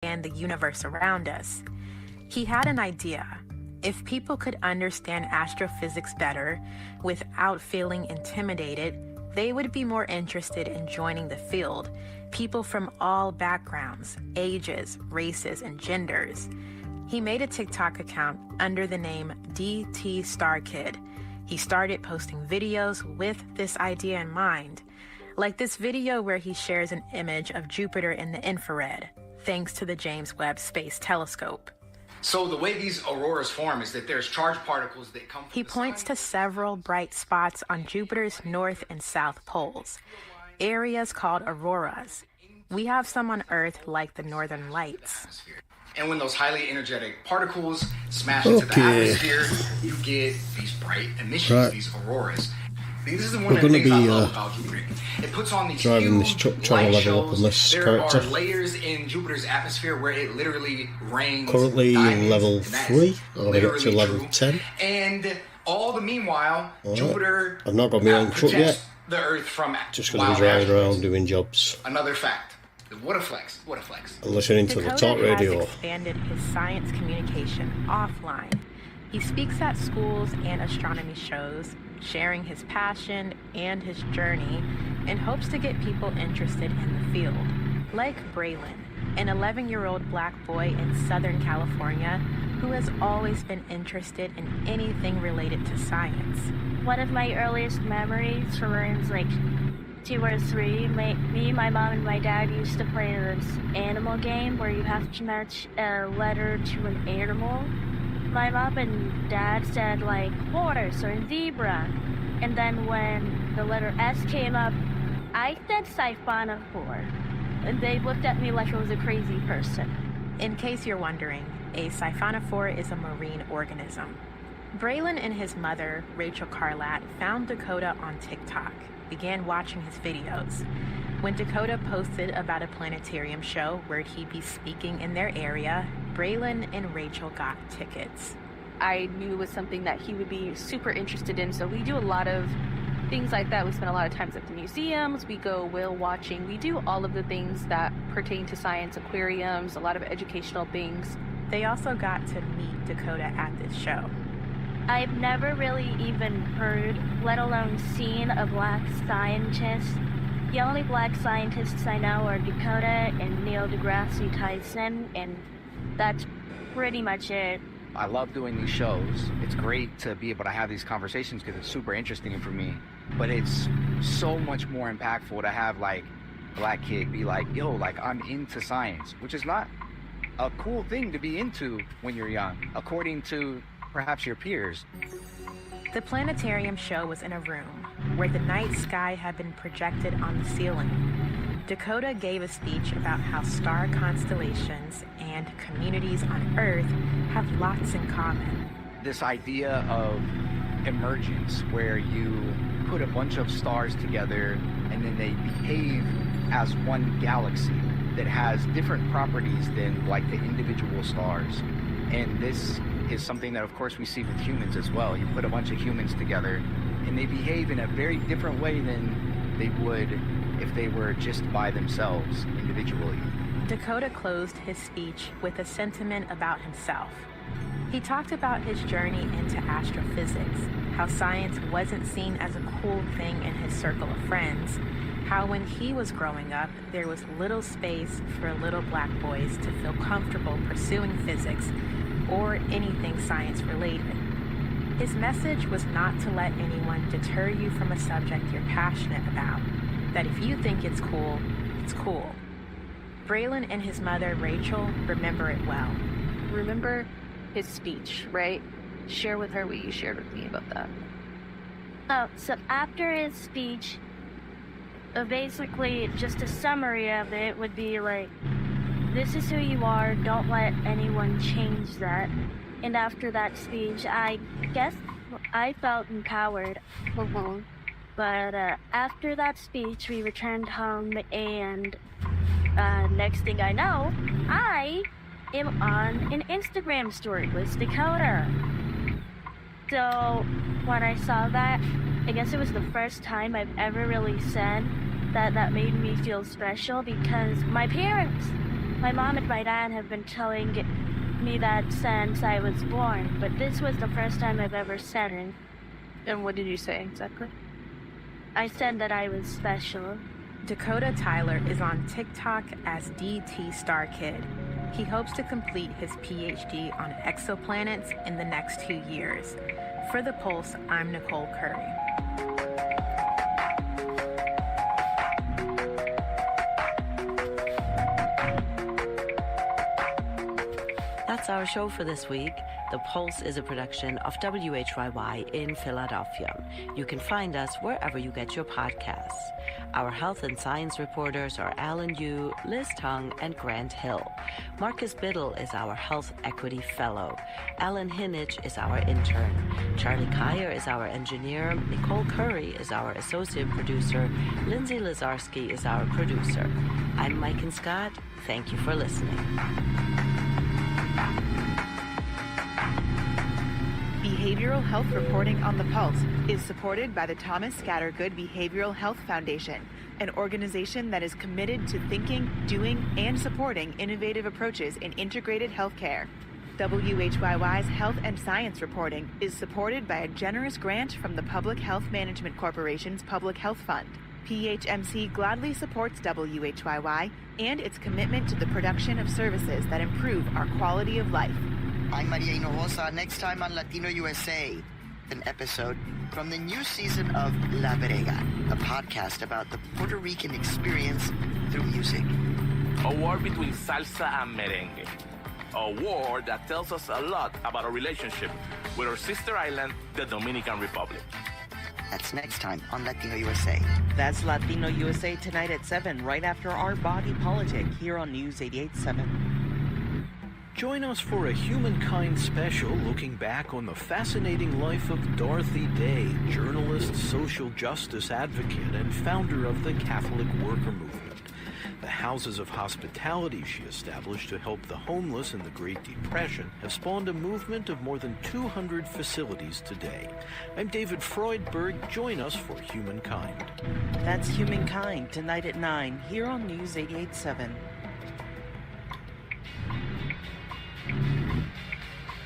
understand the universe around us. He had an idea. If people could understand astrophysics better without feeling intimidated, they would be more interested in joining the field. People from all backgrounds, ages, races, and genders. He made a TikTok account under the name DT Star Kid. He started posting videos with this idea in mind, like this video where he shares an image of Jupiter in the infrared, thanks to the James Webb Space Telescope. So the way these auroras form is that there's charged particles that come from He points to several bright spots on Jupiter's north and south poles, areas called auroras. We have some on Earth like the Northern Lights. And when those highly energetic particles smash into the atmosphere, you get these bright emissions, these auroras. This is one of the things I love about Jupiter. It puts on these driving huge this truck trying to level up on this character. There are layers in Jupiter's atmosphere where it literally rains. Currently in level 3, or I get to level 10. And all the meanwhile, Jupiter I've not got my own truck yet. The Earth from just going to be driving around doing jobs. Another fact. What a flex. What a flex. And listening to the talk radio. Has expanded his science communication offline. He speaks at schools and astronomy shows, sharing his passion and his journey, and hopes to get people interested in the field. Like Braylon, an 11-year-old black boy in Southern California who has always been interested in anything related to science. One of my earliest memories from when I was like 2 or 3, me, my mom, and my dad used to play this animal game where you have to match a letter to an animal. My mom and dad said like horse or zebra, and then when the letter S came up, I said siphonophore, and they looked at me like I was a crazy person. In case you're wondering, a siphonophore is a marine organism. Braylon and his mother, Rachel Carlat, found Dakota on TikTok, began watching his videos. When Dakota posted about a planetarium show where he'd be speaking in their area, Braylon and Rachel got tickets. I knew it was something that he would be super interested in, so we do a lot of things like that. We spend a lot of times at the museums, we go whale watching, we do all of the things that pertain to science, aquariums, a lot of educational things. They also got to meet Dakota at this show. I've never really even heard, let alone seen, a black scientist. The only black scientists I know are Dakota and Neil deGrasse Tyson, and that's pretty much it. I love doing these shows. It's great to be able to have these conversations because it's super interesting for me. But it's so much more impactful to have like a black kid be like, yo, like I'm into science, which is not a cool thing to be into when you're young, according to perhaps your peers. The planetarium show was in a room where the night sky had been projected on the ceiling. Dakota gave a speech about how star constellations and communities on Earth have lots in common. This idea of emergence, where you put a bunch of stars together and then they behave as one galaxy that has different properties than like the individual stars. And this is something that of course we see with humans as well. You put a bunch of humans together and they behave in a very different way than they would if they were just by themselves individually. Dakota closed his speech with a sentiment about himself. He talked about his journey into astrophysics, how science wasn't seen as a cool thing in his circle of friends, how when he was growing up, there was little space for little black boys to feel comfortable pursuing physics or anything science related. His message was not to let anyone deter you from a subject you're passionate about, that if you think it's cool, it's cool. Braylon and his mother, Rachel, remember it well. Remember his speech, right? Share with her what you shared with me about that. Oh, so after his speech, basically just a summary of it would be like, this is who you are, don't let anyone change that. And after that speech, I guess I felt empowered. But after that speech, we returned home, and next thing I know, I am on an Instagram story with Dakota. So when I saw that, I guess it was the first time I've ever really said that made me feel special, because my parents My mom and my dad have been telling me that since I was born, but this was the first time I've ever said it. And what did you say exactly? I said that I was special. Dakota Tyler is on TikTok as DT Star Kid. He hopes to complete his PhD on exoplanets in the next 2 years. For The Pulse, I'm Nicole Curry. That's our show for this week. The Pulse is a production of WHYY in Philadelphia. You can find us wherever you get your podcasts. Our health and science reporters are Alan Yu, Liz Tung, and Grant Hill. Marcus Biddle is our Health Equity Fellow. Alan Hinnich is our intern. Charlie Kyer is our engineer. Nicole Curry is our associate producer. Lindsay Lazarski is our producer. I'm Mike and Scott. Thank you for listening. Behavioral health reporting on the Pulse is supported by the Thomas Scattergood Behavioral Health Foundation, an organization that is committed to thinking, doing, and supporting innovative approaches in integrated healthcare. WHYY's health and science reporting is supported by a generous grant from the Public Health Management Corporation's Public Health Fund. PHMC gladly supports WHYY and its commitment to the production of services that improve our quality of life. I'm Maria Hinojosa. Next time on Latino USA, an episode from the new season of La Brega, a podcast about the Puerto Rican experience through music. A war between salsa and merengue. A war that tells us a lot about our relationship with our sister island, the Dominican Republic. That's next time on Latino USA. That's Latino USA tonight at 7, right after Our Body Politic, here on News 88.7. Join us for a Humankind special looking back on the fascinating life of Dorothy Day, journalist, social justice advocate, and founder of the Catholic Worker Movement. The houses of hospitality she established to help the homeless in the Great Depression have spawned a movement of more than 200 facilities today. I'm David Freudberg. Join us for Humankind. That's Humankind, tonight at 9, here on News 88.7.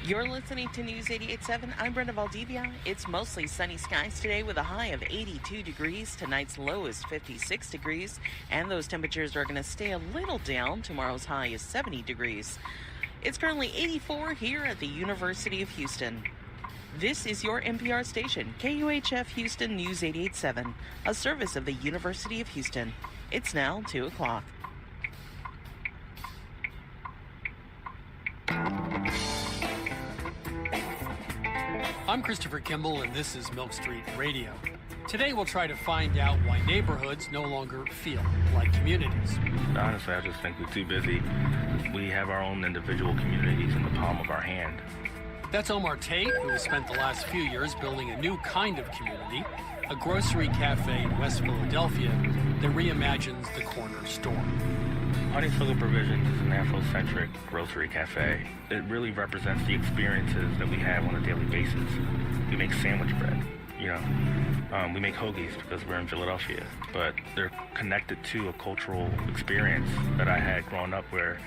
You're listening to News 88.7. I'm Brenda Valdivia. It's mostly sunny skies today with a high of 82 degrees. Tonight's low is 56 degrees, and those temperatures are going to stay a little down. Tomorrow's high is 70 degrees. It's currently 84 here at the University of Houston. This is your NPR station, KUHF Houston News 88.7, a service of the University of Houston. It's now 2 o'clock. I'm Christopher Kimball, and this is Milk Street Radio. Today we'll try to find out why neighborhoods no longer feel like communities. Honestly, I just think we're too busy. We have our own individual communities in the palm of our hand. That's Omar Tate, who has spent the last few years building a new kind of community, a grocery cafe in West Philadelphia that reimagines the corner store. Honeysuckle Provisions is an Afrocentric grocery cafe. It really represents the experiences that we have on a daily basis. We make sandwich bread, we make hoagies because we're in Philadelphia, but they're connected to a cultural experience that I had growing up where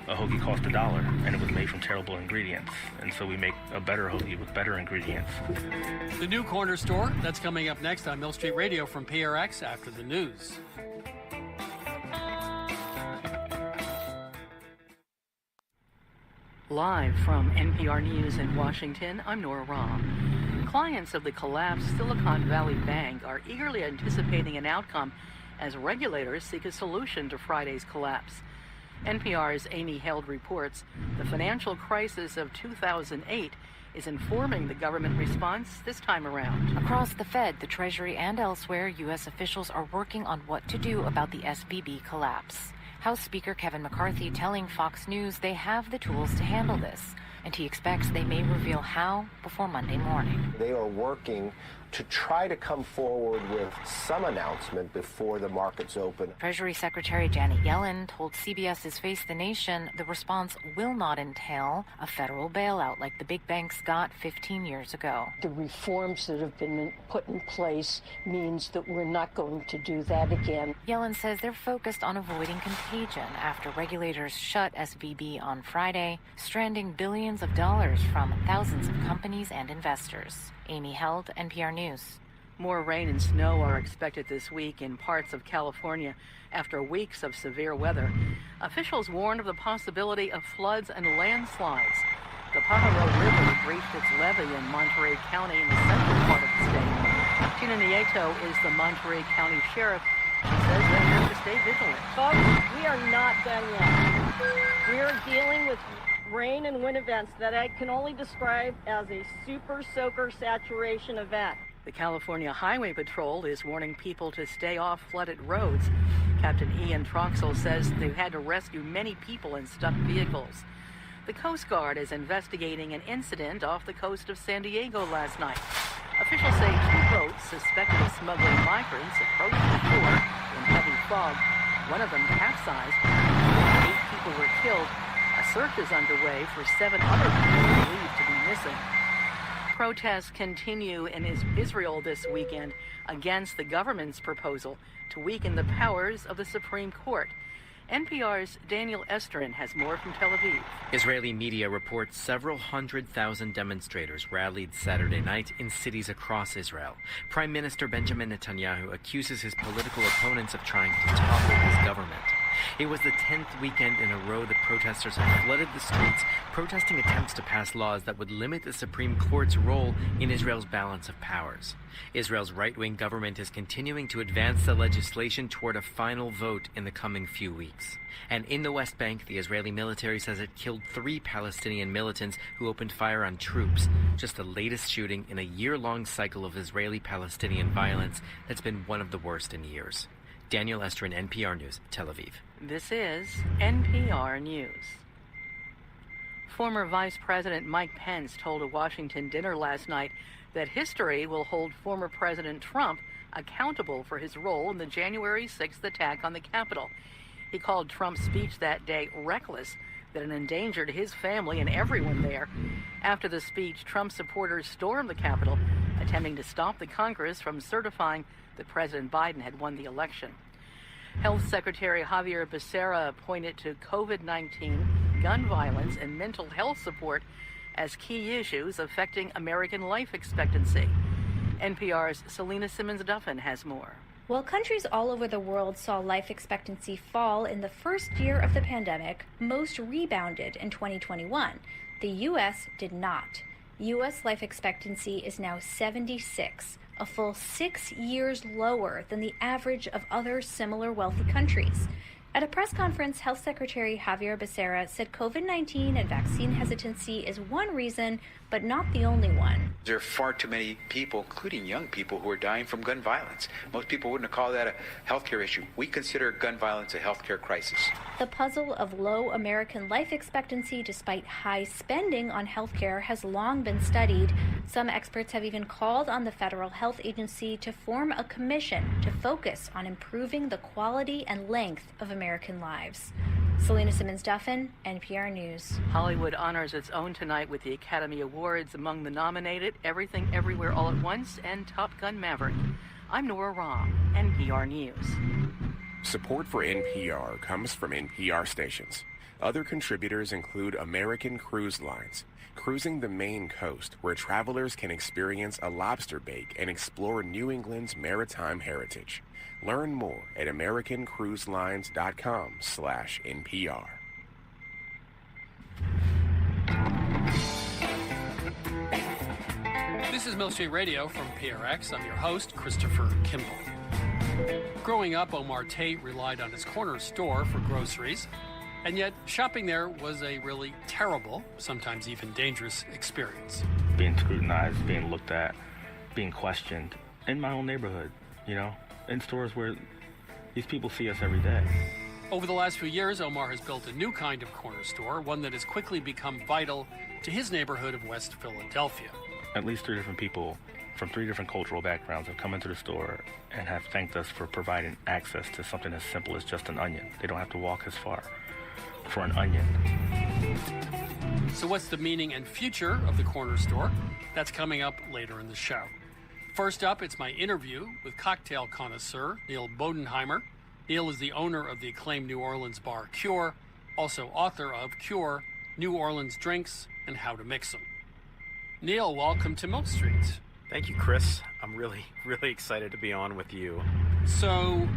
a hoagie cost $1 and it was made from terrible ingredients. And so we make a better hoagie with better ingredients. The new corner store, that's coming up next on Mill Street Radio from PRX after the news. Live from NPR News in Washington, I'm Nora Rahm. Clients of the collapsed Silicon Valley Bank are eagerly anticipating an outcome as regulators seek a solution to Friday's collapse. NPR's Amy Held reports the financial crisis of 2008 is informing the government response this time around. Across the Fed, the Treasury, and elsewhere, U.S. officials are working on what to do about the SVB collapse. House Speaker Kevin McCarthy telling Fox News they have the tools to handle this, and he expects they may reveal how before Monday morning. They are working to try to come forward with some announcement before the markets open. Treasury Secretary Janet Yellen told CBS's Face the Nation the response will not entail a federal bailout like the big banks got 15 years ago. The reforms that have been put in place means that we're not going to do that again. Yellen says they're focused on avoiding contagion after regulators shut SVB on Friday, stranding billions of dollars from thousands of companies and investors. Amy Held, NPR News. More rain and snow are expected this week in parts of California after weeks of severe weather. Officials warned of the possibility of floods and landslides. The Pajaro River reached its levee in Monterey County in the central part of the state. Gina Nieto is the Monterey County Sheriff. She says they have to stay vigilant. Folks, we are not done yet. We are dealing with rain and wind events that I can only describe as a super soaker saturation event. The California Highway Patrol is warning people to stay off flooded roads. Captain Ian Troxell says they've had to rescue many people in stuck vehicles. The Coast Guard is investigating an incident off the coast of San Diego last night. Officials say 2 boats suspected of smuggling migrants approached the shore in heavy fog. One of them capsized. 8 people were killed. A search is underway for 7 other people believed to be missing. Protests continue in Israel this weekend against the government's proposal to weaken the powers of the Supreme Court. NPR's Daniel Estrin has more from Tel Aviv. Israeli media reports several 100,000 demonstrators rallied Saturday night in cities across Israel. Prime Minister Benjamin Netanyahu accuses his political opponents of trying to topple his government. It was the 10th weekend in a row that protesters have flooded the streets, protesting attempts to pass laws that would limit the Supreme Court's role in Israel's balance of powers. Israel's right-wing government is continuing to advance the legislation toward a final vote in the coming few weeks. And in the West Bank, the Israeli military says it killed 3 Palestinian militants who opened fire on troops, just the latest shooting in a year-long cycle of Israeli-Palestinian violence that's been one of the worst in years. Daniel Estrin, NPR News, Tel Aviv. This is NPR News. Former Vice President Mike Pence told a Washington dinner last night that history will hold former President Trump accountable for his role in the January 6th attack on the Capitol. He called Trump's speech that day reckless, that it endangered his family and everyone there. After the speech, Trump supporters stormed the Capitol, attempting to stop the Congress from certifying that President Biden had won the election. Health Secretary Javier Becerra pointed to COVID-19, gun violence, and mental health support as key issues affecting American life expectancy. NPR's Selena Simmons-Duffin has more. While countries all over the world saw life expectancy fall in the first year of the pandemic, most rebounded in 2021. The U.S. did not. U.S. life expectancy is now 76, a full 6 years lower than the average of other similar wealthy countries. At a press conference, Health Secretary Javier Becerra said COVID-19 and vaccine hesitancy is one reason, but not the only one. There are far too many people, including young people, who are dying from gun violence. Most people wouldn't call that a healthcare issue. We consider gun violence a healthcare crisis. The puzzle of low American life expectancy despite high spending on healthcare has long been studied. Some experts have even called on the Federal Health Agency to form a commission to focus on improving the quality and length of American lives. Selena Simmons-Duffin, NPR News. Hollywood honors its own tonight with the Academy Awards. Among the nominated, Everything Everywhere All at Once and Top Gun Maverick. I'm Nora Rahm, NPR News. Support for NPR comes from NPR stations. Other contributors include American Cruise Lines, cruising the Maine coast, where travelers can experience a lobster bake and explore New England's maritime heritage. Learn more at americancruiselines.com/NPR. This is Mill Street Radio from PRX. I'm your host, Christopher Kimball. Growing up, Omar Tate relied on his corner store for groceries, and yet shopping there was a really terrible, sometimes even dangerous experience. Being scrutinized, being looked at, being questioned in my own neighborhood, in stores where these people see us every day. Over the last few years, Omar has built a new kind of corner store, one that has quickly become vital to his neighborhood of West Philadelphia. At least 3 different people from 3 different cultural backgrounds have come into the store and have thanked us for providing access to something as simple as just an onion. They don't have to walk as far for an onion. So what's the meaning and future of the corner store? That's coming up later in the show. First up, it's my interview with cocktail connoisseur Neil Bodenheimer. Neil is the owner of the acclaimed New Orleans bar Cure, also author of Cure, New Orleans Drinks and How to Mix Them. Neil, welcome to Milk Street. Thank you, Chris. I'm really excited to be on with you. So,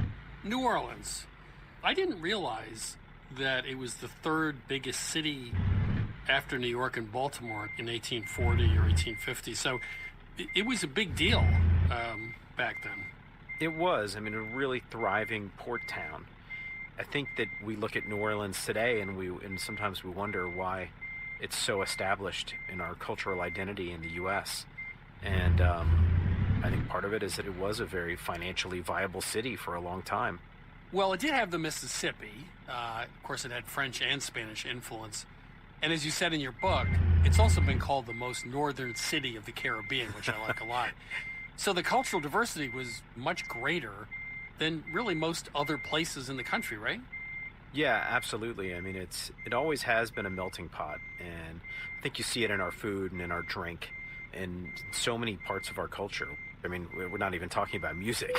New Orleans. I didn't realize that it was the third biggest city after New York and Baltimore in 1840 or 1850. So, it was a big deal back then. It was. I mean, a really thriving port town. I think that we look at New Orleans today and sometimes we wonder why it's so established in our cultural identity in the U.S. And I think part of it is that it was a very financially viable city for a long time. Well, it did have the Mississippi. Of course, it had French and Spanish influence. And as you said in your book, it's also been called the most northern city of the Caribbean, which I like a lot. So the cultural diversity was much greater than really most other places in the country, right? Yeah, absolutely. I mean, it always has been a melting pot, and I think you see it in our food and in our drink and so many parts of our culture. I mean, we're not even talking about music.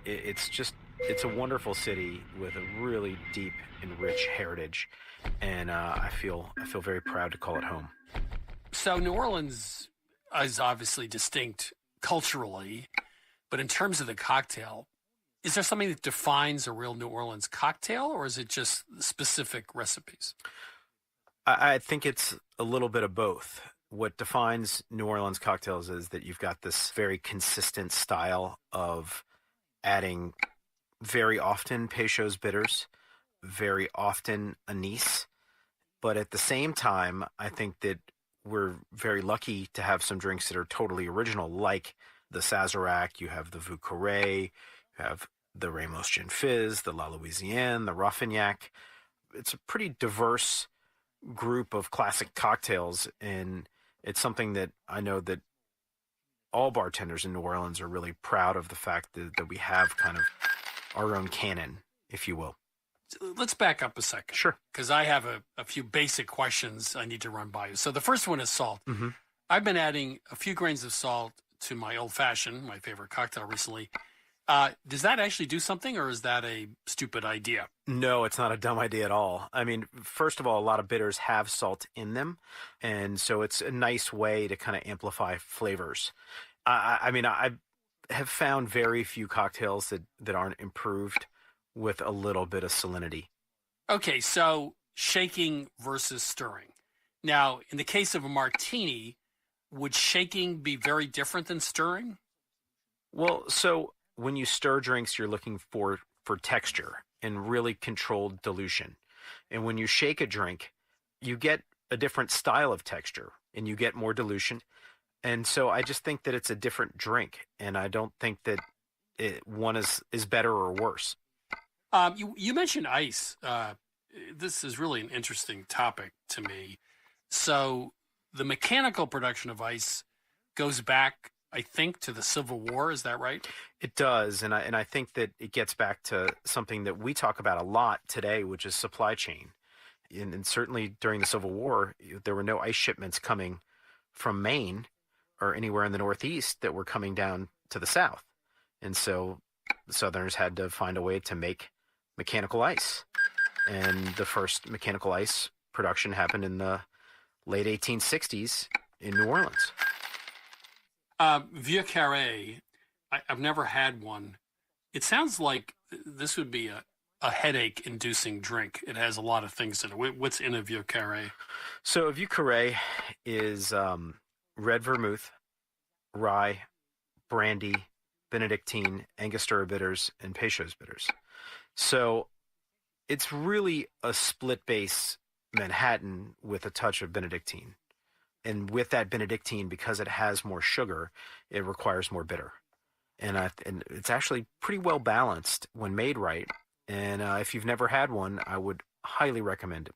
It's a wonderful city with a really deep and rich heritage, and I feel very proud to call it home. So New Orleans is obviously distinct culturally, but in terms of the cocktail, is there something that defines a real New Orleans cocktail, or is it just specific recipes? I think it's a little bit of both. What defines New Orleans cocktails is that you've got this very consistent style of adding very often Peychaud's bitters, very often anise. But at the same time, I think that we're very lucky to have some drinks that are totally original, like the Sazerac, you have the Vieux Carré, you have the Ramos Gin Fizz, the La Louisiane, the Raffignac. It's a pretty diverse group of classic cocktails, and it's something that I know that all bartenders in New Orleans are really proud of, the fact that we have kind of our own canon, if you will. Let's back up a second. Sure. Because I have a few basic questions I need to run by you. So the first one is salt. Mm-hmm. I've been adding a few grains of salt to my Old Fashioned, my favorite cocktail recently. Does that actually do something, or is that a stupid idea? No, it's not a dumb idea at all. I mean, first of all, a lot of bitters have salt in them, and so it's a nice way to kind of amplify flavors. I mean, I have found very few cocktails that aren't improved with a little bit of salinity. Okay, so shaking versus stirring. Now, in the case of a martini, would shaking be very different than stirring? Well, so when you stir drinks, you're looking for texture and really controlled dilution. And when you shake a drink, you get a different style of texture and you get more dilution. And so I just think that it's a different drink, and I don't think that one is better or worse. You mentioned ice. This is really an interesting topic to me. So the mechanical production of ice goes back, I think, to the Civil War. Is that right? It does, and I think that it gets back to something that we talk about a lot today, which is supply chain. And certainly during the Civil War, there were no ice shipments coming from Maine or anywhere in the Northeast that were coming down to the South. And so the Southerners had to find a way to make mechanical ice. And the first mechanical ice production happened in the late 1860s in New Orleans. Vieux Carré, I've never had one. It sounds like this would be a headache-inducing drink. It has a lot of things in it. What's in a Vieux Carré? So a Vieux Carré is red vermouth, rye, brandy, Benedictine, Angostura bitters, and Peychaud's bitters. So it's really a split base Manhattan with a touch of Benedictine. And with that Benedictine, because it has more sugar, it requires more bitter. And it's actually pretty well balanced when made right. And if you've never had one, I would highly recommend it.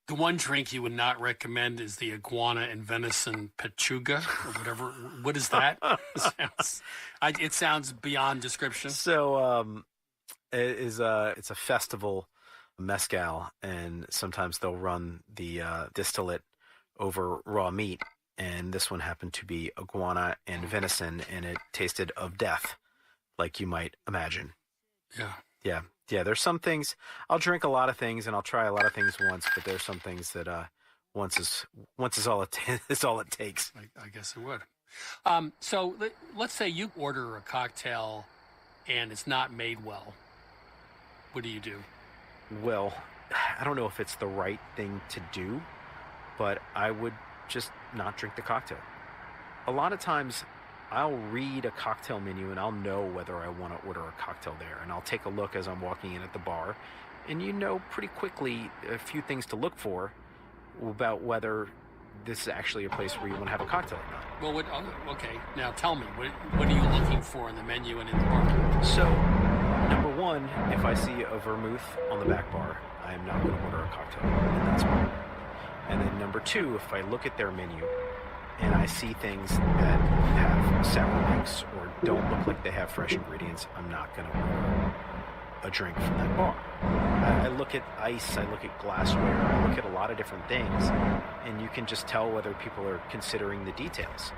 The one drink you would not recommend is the iguana and venison pechuga or whatever. What is that? It sounds beyond description. So it's a festival mezcal, and sometimes they'll run the distillate over raw meat. And this one happened to be iguana and venison, and it tasted of death, like you might imagine. Yeah. Yeah, there's some things, I'll drink a lot of things and I'll try a lot of things once, but there's some things that once is all it takes. I guess it would. So let's say you order a cocktail and it's not made well. What do you do? Well, I don't know if it's the right thing to do, but I would just not drink the cocktail. A lot of times I'll read a cocktail menu and I'll know whether I want to order a cocktail there, and I'll take a look as I'm walking in at the bar, and you know pretty quickly a few things to look for about whether this is actually a place where you want to have a cocktail or not. Well, okay. Now tell me, what are you looking for in the menu and in the bar? So, number one, if I see a vermouth on the back bar, I am not going to order a cocktail in that spot. And then number two, if I look at their menu and I see things that have sour mix or don't look like they have fresh ingredients, I'm not going to order a drink from that bar. I look at ice, I look at glassware, I look at a lot of different things, and you can just tell whether people are considering the details.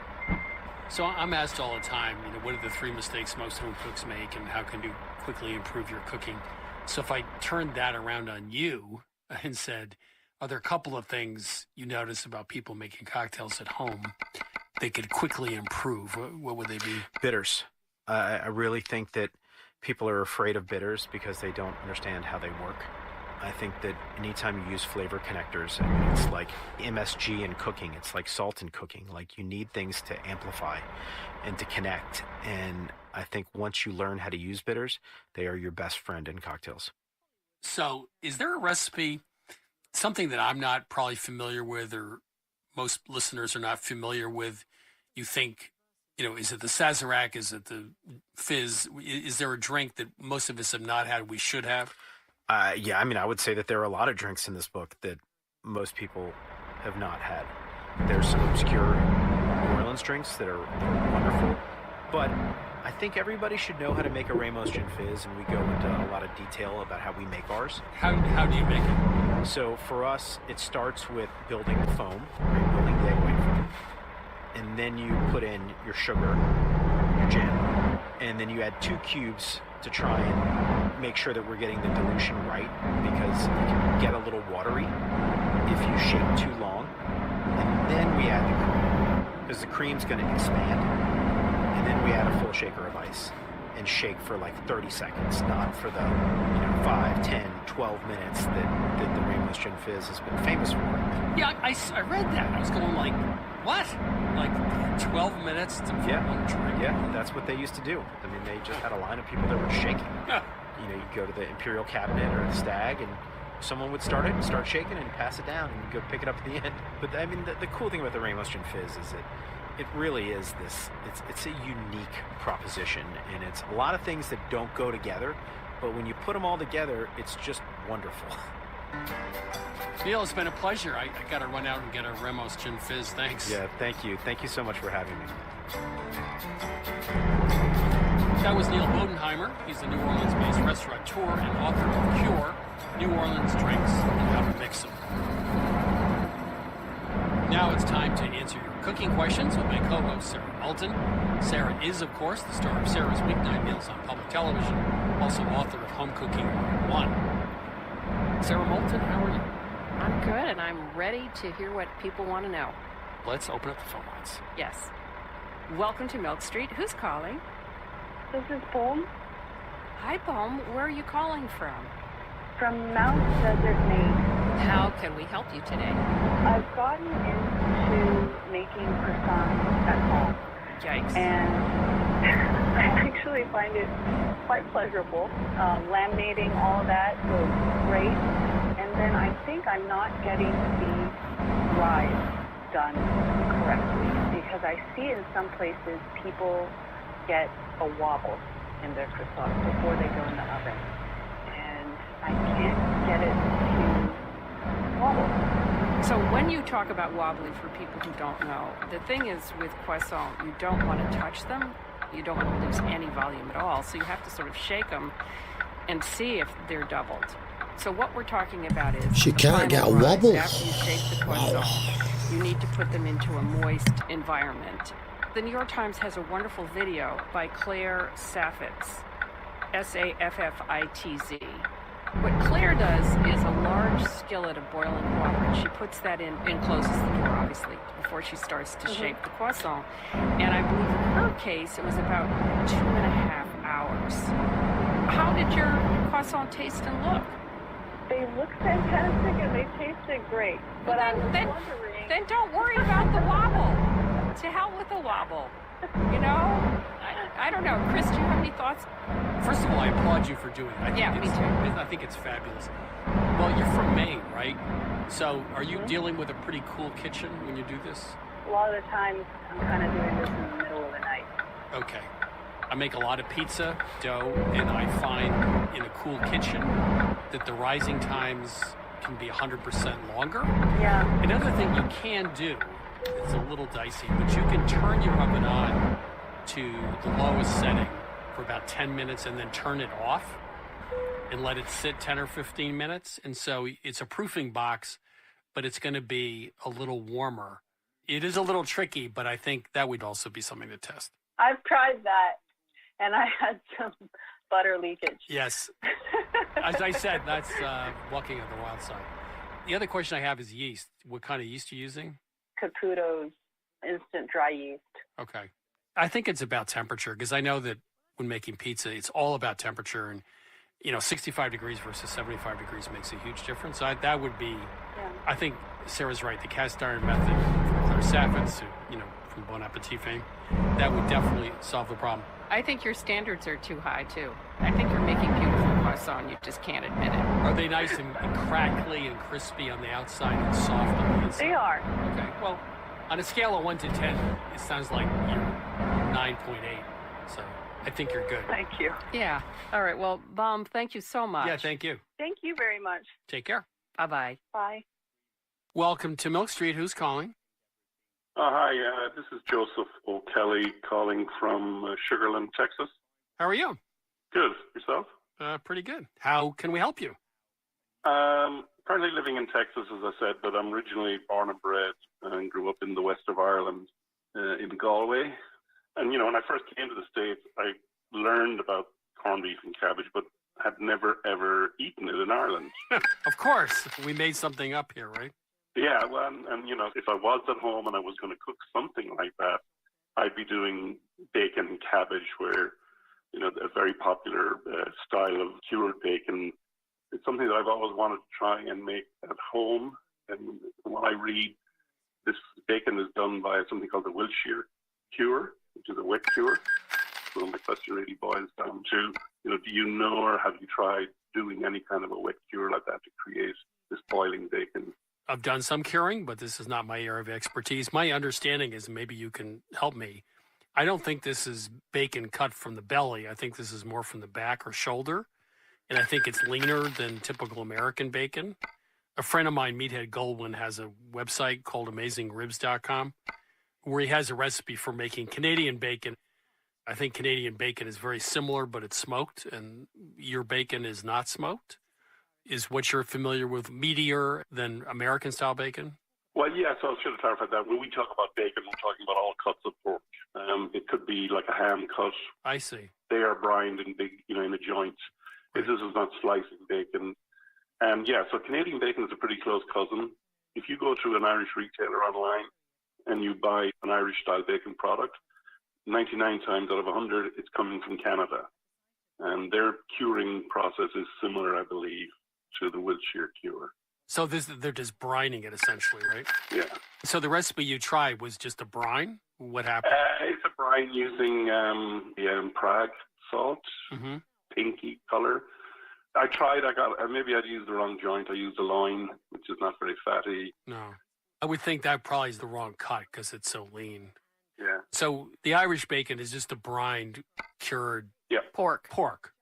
So I'm asked all the time, what are the 3 mistakes most home cooks make and how can you quickly improve your cooking? So if I turned that around on you and said, are there a couple of things you notice about people making cocktails at home they could quickly improve? What would they be? Bitters. I really think that people are afraid of bitters because they don't understand how they work. I think that anytime you use flavor connectors, it's like MSG in cooking. It's like salt in cooking. Like, you need things to amplify and to connect. And I think once you learn how to use bitters, they are your best friend in cocktails. So is there a recipe, something that I'm not probably familiar with or most listeners are not familiar with, you think, is it the Sazerac? Is it the Fizz? Is there a drink that most of us have not had we should have? Yeah, I would say that there are a lot of drinks in this book that most people have not had. There's some obscure New Orleans drinks that are wonderful, but I think everybody should know how to make a Ramos Gin Fizz, and we go into a lot of detail about how we make ours. How do you make it? So for us, it starts with building the foam, right? Building the egg white foam. And then you put in your sugar, your gin, and then you add 2 cubes to try and make sure that we're getting the dilution right, because it can get a little watery if you shake too long. And then we add the cream, because the cream's going to expand. And then we add a full shaker of ice and shake for like 30 seconds, not for the 5, 10, 12 minutes that the Ramos Gin Fizz has been famous for. Yeah, I read that. I was going like, what? Like 12 minutes to one drink? Yeah, that's what they used to do. They just had a line of people that were shaking. You go to the Imperial Cabinet or the Stag, and someone would start it and start shaking and pass it down, and you go pick it up at the end. But the cool thing about the Ramos Gin Fizz is that it really is this, it's a unique proposition, and it's a lot of things that don't go together, but when you put them all together, it's just wonderful. Neil, it's been a pleasure. I got to run out and get a Ramos Gin Fizz. Thanks. Yeah, thank you. Thank you so much for having me. That was Neil Bodenheimer. He's a New Orleans-based restaurateur and author of Cure, New Orleans Drinks and How to Mix Them. Now it's time to answer your cooking questions with my co-host, Sarah Moulton. Sarah is, of course, the star of Sarah's Weeknight Meals on public television, also author of Home Cooking 101. Sarah Moulton, how are you? I'm good, and I'm ready to hear what people want to know. Let's open up the phone lines. Yes. Welcome to Milk Street. Who's calling? This is Palm. Hi, Palm. Where are you calling from? From Mount Desert, Maine. How can we help you today? I've gotten into making croissants at home. Yikes. And I actually find it quite pleasurable. Laminating all of that was great. And then I think I'm not getting the rise done correctly, because I see in some places people get a wobble in their croissants before they go in the oven. And I can't get it to wobble. So when you talk about wobbly, for people who don't know, the thing is with croissant, you don't want to touch them. You don't want to lose any volume at all. So you have to sort of shake them and see if they're doubled. So what we're talking about is She the can't get a final rise. wobble. After you shake the croissant, you need to put them into a moist environment. The New York Times has a wonderful video by Claire Saffitz, Saffitz. What Claire does is a large skillet of boiling water, and she puts that in and closes the door, obviously, before she starts to shake the croissant. And I believe in her case, it was about 2.5 hours. How did your croissant taste and look? They look fantastic and they tasted great. But I was wondering... Then don't worry about the wobble. To hell with the wobble. You know? I don't know. Chris, do you have any thoughts? First of all, I applaud you for doing it. Me too. I think it's fabulous. Well, you're from Maine, right? So are you dealing with a pretty cool kitchen when you do this? A lot of the times I'm kind of doing this in the middle of the night. Okay. I make a lot of pizza dough, and I find in a cool kitchen that the rising times can be 100% longer. Yeah. Another thing you can do, it's a little dicey, but you can turn your oven on to the lowest setting for about 10 minutes and then turn it off and let it sit 10 or 15 minutes. And so it's a proofing box, but it's going to be a little warmer. It is a little tricky, but I think that would also be something to test. I've tried that, and I had some butter leakage. Yes. As I said, that's walking on the wild side. The other question I have is yeast. What kind of yeast are you using? Caputo's instant dry yeast. Okay. I think it's about temperature, because I know that when making pizza, it's all about temperature. And, 65 degrees versus 75 degrees makes a huge difference. So that would be, I think Sarah's right. The cast iron method from Claire Saffitz, from Bon Appetit fame, that would definitely solve the problem. I think your standards are too high, too. I think you're making beautiful croissant. You just can't admit it. Are they nice and crackly and crispy on the outside and soft on the inside? They are. Okay. Well, on a scale of 1 to 10, it sounds like you're 9.8. So I think you're good. Thank you. Yeah. All right. Well, Baum, thank you so much. Yeah, thank you. Thank you very much. Take care. Bye-bye. Bye. Welcome to Milk Street. Who's calling? Hi, this is Joseph O'Kelly calling from Sugarland, Texas. How are you? Good. Yourself? Pretty good. How can we help you? Currently living in Texas, as I said, but I'm originally born and bred and grew up in the west of Ireland, in Galway. And, when I first came to the States, I learned about corned beef and cabbage, but had never, ever eaten it in Ireland. Of course. We made something up here, right? Yeah, well, and if I was at home and I was going to cook something like that, I'd be doing bacon and cabbage, where, a very popular style of cured bacon. It's something that I've always wanted to try and make at home. And when I read, this bacon is done by something called the Wiltshire cure, which is a wet cure. So my question really boils down to, do you know, or have you tried doing any kind of a wet cure like that to create this boiling bacon? I've done some curing, but this is not my area of expertise. My understanding is, maybe you can help me, I don't think this is bacon cut from the belly. I think this is more from the back or shoulder. And I think it's leaner than typical American bacon. A friend of mine, Meathead Goldwyn, has a website called AmazingRibs.com, where he has a recipe for making Canadian bacon. I think Canadian bacon is very similar, but it's smoked, and your bacon is not smoked. Is what you're familiar with meatier than American-style bacon? Well, yeah, so I should have clarified that. When we talk about bacon, we're talking about all cuts of pork. It could be like a ham cut. I see. They are brined in big, in a joint. Right. This is not slicing bacon. And yeah, so Canadian bacon is a pretty close cousin. If you go to an Irish retailer online and you buy an Irish-style bacon product, 99 times out of 100, it's coming from Canada. And their curing process is similar, I believe, to the Wiltshire cure. So they're just brining it, essentially, right? Yeah. So the recipe you tried was just a brine? What happened? It's a brine using Prague salt, pinky color. I tried, maybe I'd used the wrong joint. I used a loin, which is not very fatty. No. I would think that probably is the wrong cut because it's so lean. Yeah. So the Irish bacon is just a brined, cured pork.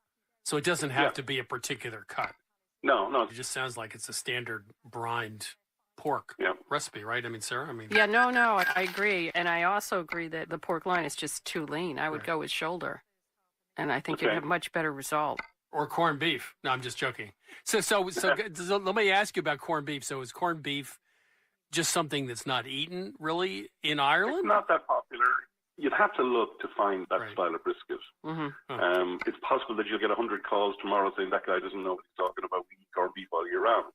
So it doesn't have to be a particular cut. No. It just sounds like it's a standard brined pork recipe, right? I mean, Sarah, Yeah, no, I agree. And I also agree that the pork loin is just too lean. I would go with shoulder. And I think you'd have much better result. Or corned beef. No, I'm just joking. So let me ask you about corned beef. So is corned beef just something that's not eaten, really, in Ireland? It's not that popular. You'd have to look to find that style of brisket. Mm-hmm. It's possible that you'll get 100 calls tomorrow saying that guy doesn't know what he's talking about. We eat corned beef all year round.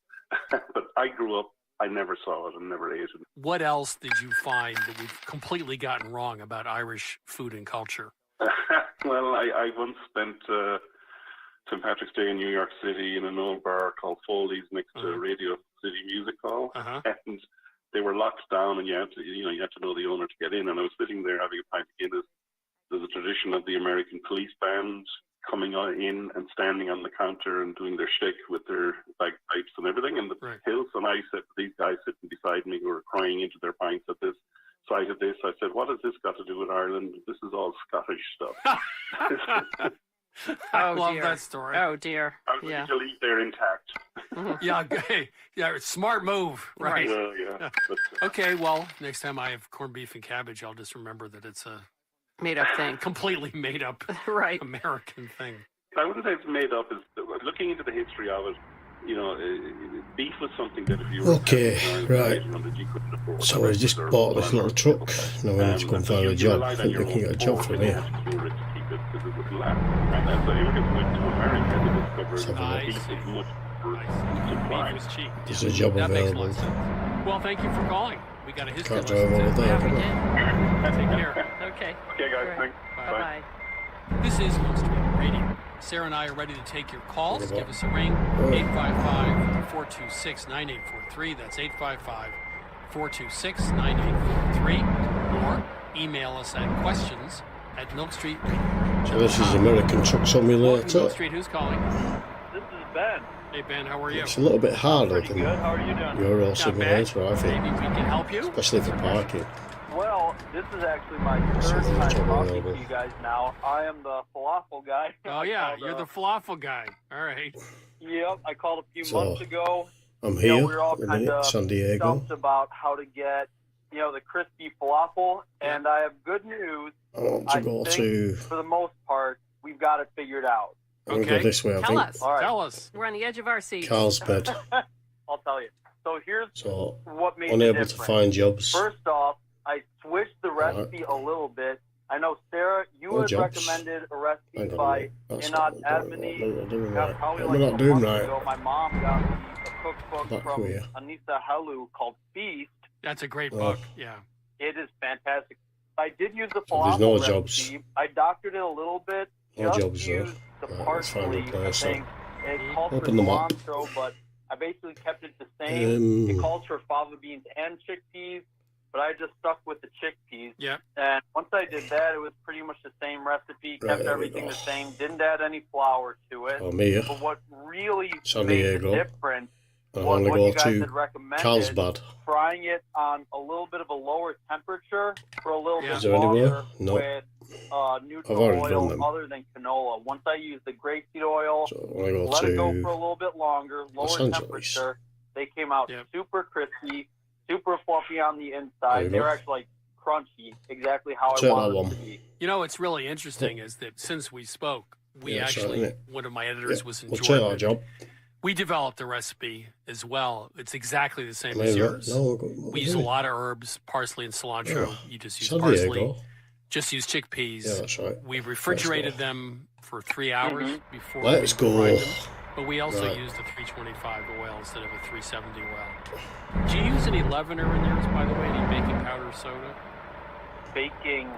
But I grew up, I never saw it and never ate it. What else did you find that we've completely gotten wrong about Irish food and culture? Well, I once spent St. Patrick's Day in New York City in an old bar called Foley's next to Radio City Music Hall, and they were locked down, and you had to know the owner to get in. And I was sitting there having a pint of Guinness. There's a tradition of the American police band coming in and standing on the counter and doing their shtick with their bagpipes and everything in the hills. And I said to these guys sitting beside me who were crying into their pints at this sight of this, I said, "What has this got to do with Ireland? This is all Scottish stuff." I love that story. Oh, dear. I was going to leave there intact. Yeah, smart move, right? Yeah. Okay, well, next time I have corned beef and cabbage, I'll just remember that it's a made-up thing. Completely made-up American thing. I wouldn't say it's made up. Looking into the history of it, beef was something that if you were... Okay, right. So I just bought this little truck. Now I need to go and find a job. I think they can get a job from here. There's a job available. Well, thank you for calling. We got a history lesson. Can't drive over there, can I? Take care. Okay, guys. Thanks. Bye. This is Milk Street Radio. Sarah and I are ready to take your calls. Give us a ring, 855-426-9843. That's 855-426-9843. Or email us at questions@milkstreet.com. So this is American Truck Simulator. Milk Street, who's calling? This is Ben. Hey, Ben, how are you? It's a little bit harder than good. How are you doing? Euro Simulator, I think. Maybe we can help you? Especially for parking. Well, this is actually my third time talking to you guys now. I am the falafel guy. Oh, yeah, you're the falafel guy. All right. Yep, I called a few months ago. I'm here. We were all kind of San Diego. stumped about how to get, the crispy falafel, and I have good news. I want to go to... For the most part, we've got it figured out. I'm going to go this way, I think. Tell us. All right. Tell us. We're on the edge of our seats. Carlsbad. I'll tell you. So here's what made unable the to difference. find jobs. First off, I switched the recipe a little bit. I know, Sarah, you had recommended a recipe by Inad Admini. I'm not doing right. My mom got me a cookbook from Anissa Helu called Feast. That's a great book, yeah. It is fantastic. I did use the There's falafel no recipe. jobs. I doctored it a little bit. No just jobs, though. used the parsley, I think. It calls for Open them up. cilantro, but I basically kept it the same. It calls for fava beans and chickpeas, but I just stuck with the chickpeas. Yeah. And once I did that, it was pretty much the same recipe, kept everything the same, didn't add any flour to it. But what really San made Diego. the difference I'm was going to what go you guys to had recommended, Carlsbad. frying it on a little bit of a lower temperature for a little bit Is there anywhere? longer No. with I've neutral already done oil them. other than canola. Once I used the grapeseed oil, I go let it go to for a little bit longer, lower Los Angeles. temperature. They came out super crispy, super fluffy on the inside. They were actually like crunchy, exactly how I wanted them to be. You know, what's really interesting is that since we spoke, we one of my editors was in We'll check our Jordan. job. We developed the recipe as well. It's exactly the same as yours. We use a lot of herbs, parsley and cilantro. Yeah. You just use San parsley. Diego. Just use chickpeas. Yeah, that's right. We refrigerated them for 3 hours before Let's we go. fried them. But we also Right. used a 325 oil instead of a 370 oil. Do you use any leavener in yours, by the way? Any baking powder, soda? Baking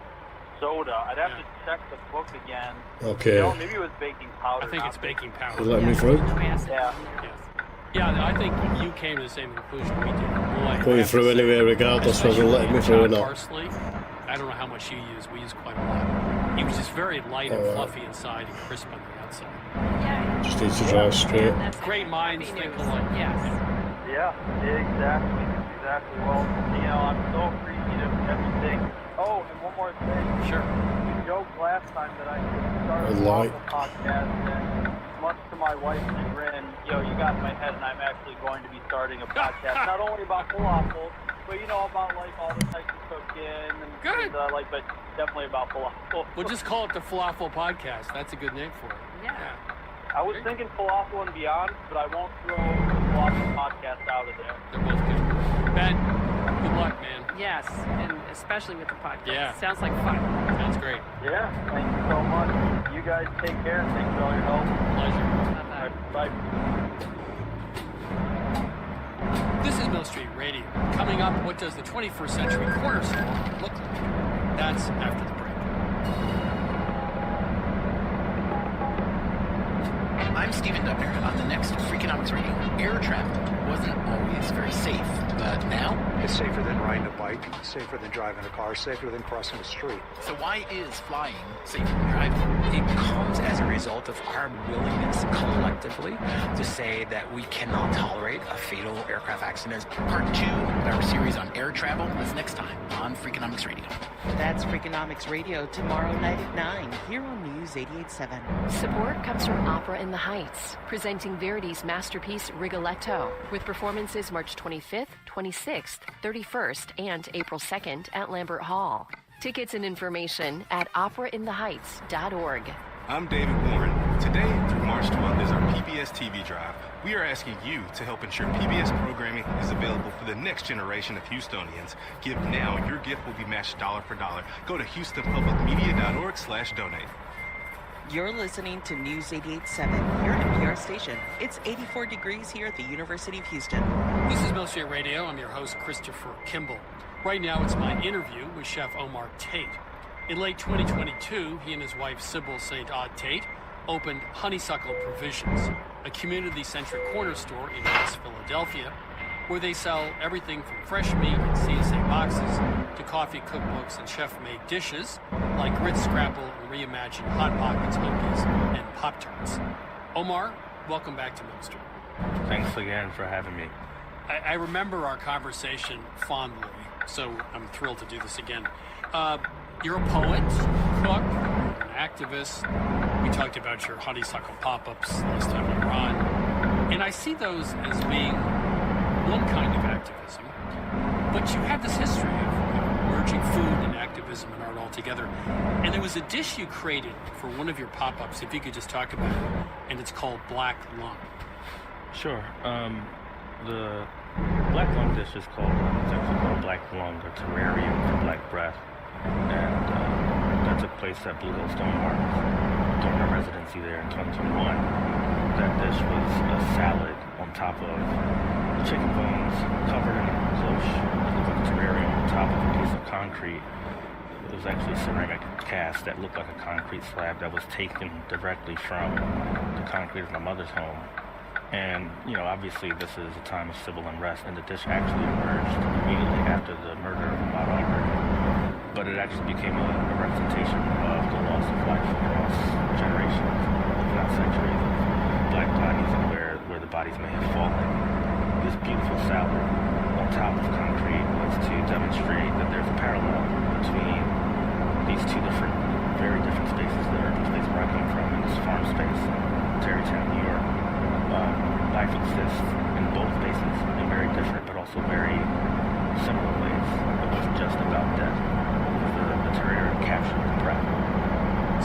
soda. I'd have to check the book again. Okay. Maybe it was baking powder. I think it's baking powder. You let me through? Yeah, I think you came to the same conclusion we did. Boy, Going through anyway, regardless whether you let me through or not. Parsley, I don't know how much you use. We use quite a lot. He was just very light and fluffy inside and crisp on the outside. Just need to drive straight. Great minds think alike. Yeah, exactly. Well, I'm so appreciative of everything. Oh, and one more thing. Sure. You joked last time that I could start a like podcast and much to my wife's chagrin, you got in my head, and I'm actually going to be starting a podcast, not only about falafel, but about like all the types of cooking and good, but definitely about falafel. We'll just call it the Falafel Podcast. That's a good name for it. Yeah. I was thinking falafel and beyond, but I won't throw the falafel podcast out of there. They're both good. Ben, good luck, man. Yes, and especially with the podcast. Yeah. Sounds like fun. Sounds great. Yeah, thank you so much. You guys take care. Thanks for all your help. Pleasure. Bye. This is Mill Street Radio. Coming up, what does the 21st century corner store look like? That's after the break. I'm Stephen Dubner on the next Freakonomics Radio. Air travel wasn't always very safe, but now it's safer than riding a bike, safer than driving a car, safer than crossing the street. So why is flying safer than driving? It comes as a result of our willingness collectively to say that we cannot tolerate a fatal aircraft accident. Part 2 of our series on air travel is next time on Freakonomics Radio. That's Freakonomics Radio tomorrow night at 9 here on News 88.7. Support comes from Opera in the Heights, presenting Verity's masterpiece Rigoletto, with performances March 25th, 26th, 31st, and April 2nd at Lambert Hall. Tickets and information at operaintheheights.org. I'm David Warren. Today through March 12th is our PBS TV Drive. We are asking you to help ensure PBS programming is available for the next generation of Houstonians. Give now and your gift will be matched dollar for dollar. Go to HoustonPublicMedia.org/donate. You're listening to News 88.7, your NPR station. It's 84 degrees here at the University of Houston. This is Mill Street Radio. I'm your host, Christopher Kimball. Right now, it's my interview with Chef Omar Tate. In late 2022, he and his wife, Sybil St. Aude Tate, opened Honeysuckle Provisions, a community-centric corner store in West Philadelphia, where they sell everything from fresh meat in CSA boxes to coffee cookbooks and chef-made dishes like Ritz Scrapple and reimagined Hot Pockets, Hoagies, and Pop-Tarts. Omar, welcome back to Mill Street. Thanks again for having me. I remember our conversation fondly, so I'm thrilled to do this again. You're a poet, cook, an activist. We talked about your honeysuckle pop-ups last time we were on. And I see those as being one kind of activism, but you have this history of merging food and activism and art all together. And there was a dish you created for one of your pop-ups, if you could just talk about it, and it's called Black Lung. Sure. The Black Lung dish is actually called Black Lung, or terrarium for black breath. And that took place at Blue Hill Stone Marks during our residency there in 2021. That dish was a salad on top of chicken bones covered in cloche. It looked like a terrarium on top of a piece of concrete. It was actually a ceramic cast that looked like a concrete slab that was taken directly from the concrete of my mother's home. And, obviously this is a time of civil unrest, and the dish actually emerged immediately after the murder of Ahmaud Arbery. But it actually became a representation of the loss of life across generations, if not centuries, of black bodies and where the bodies may have fallen. This beautiful salad on top of concrete was to demonstrate that there's a parallel between these two very different spaces, the urban space where I come from and this farm space in Tarrytown, New York. Life exists in both spaces in very different but also very similar ways. It wasn't just about death. The terrarium captured the breath.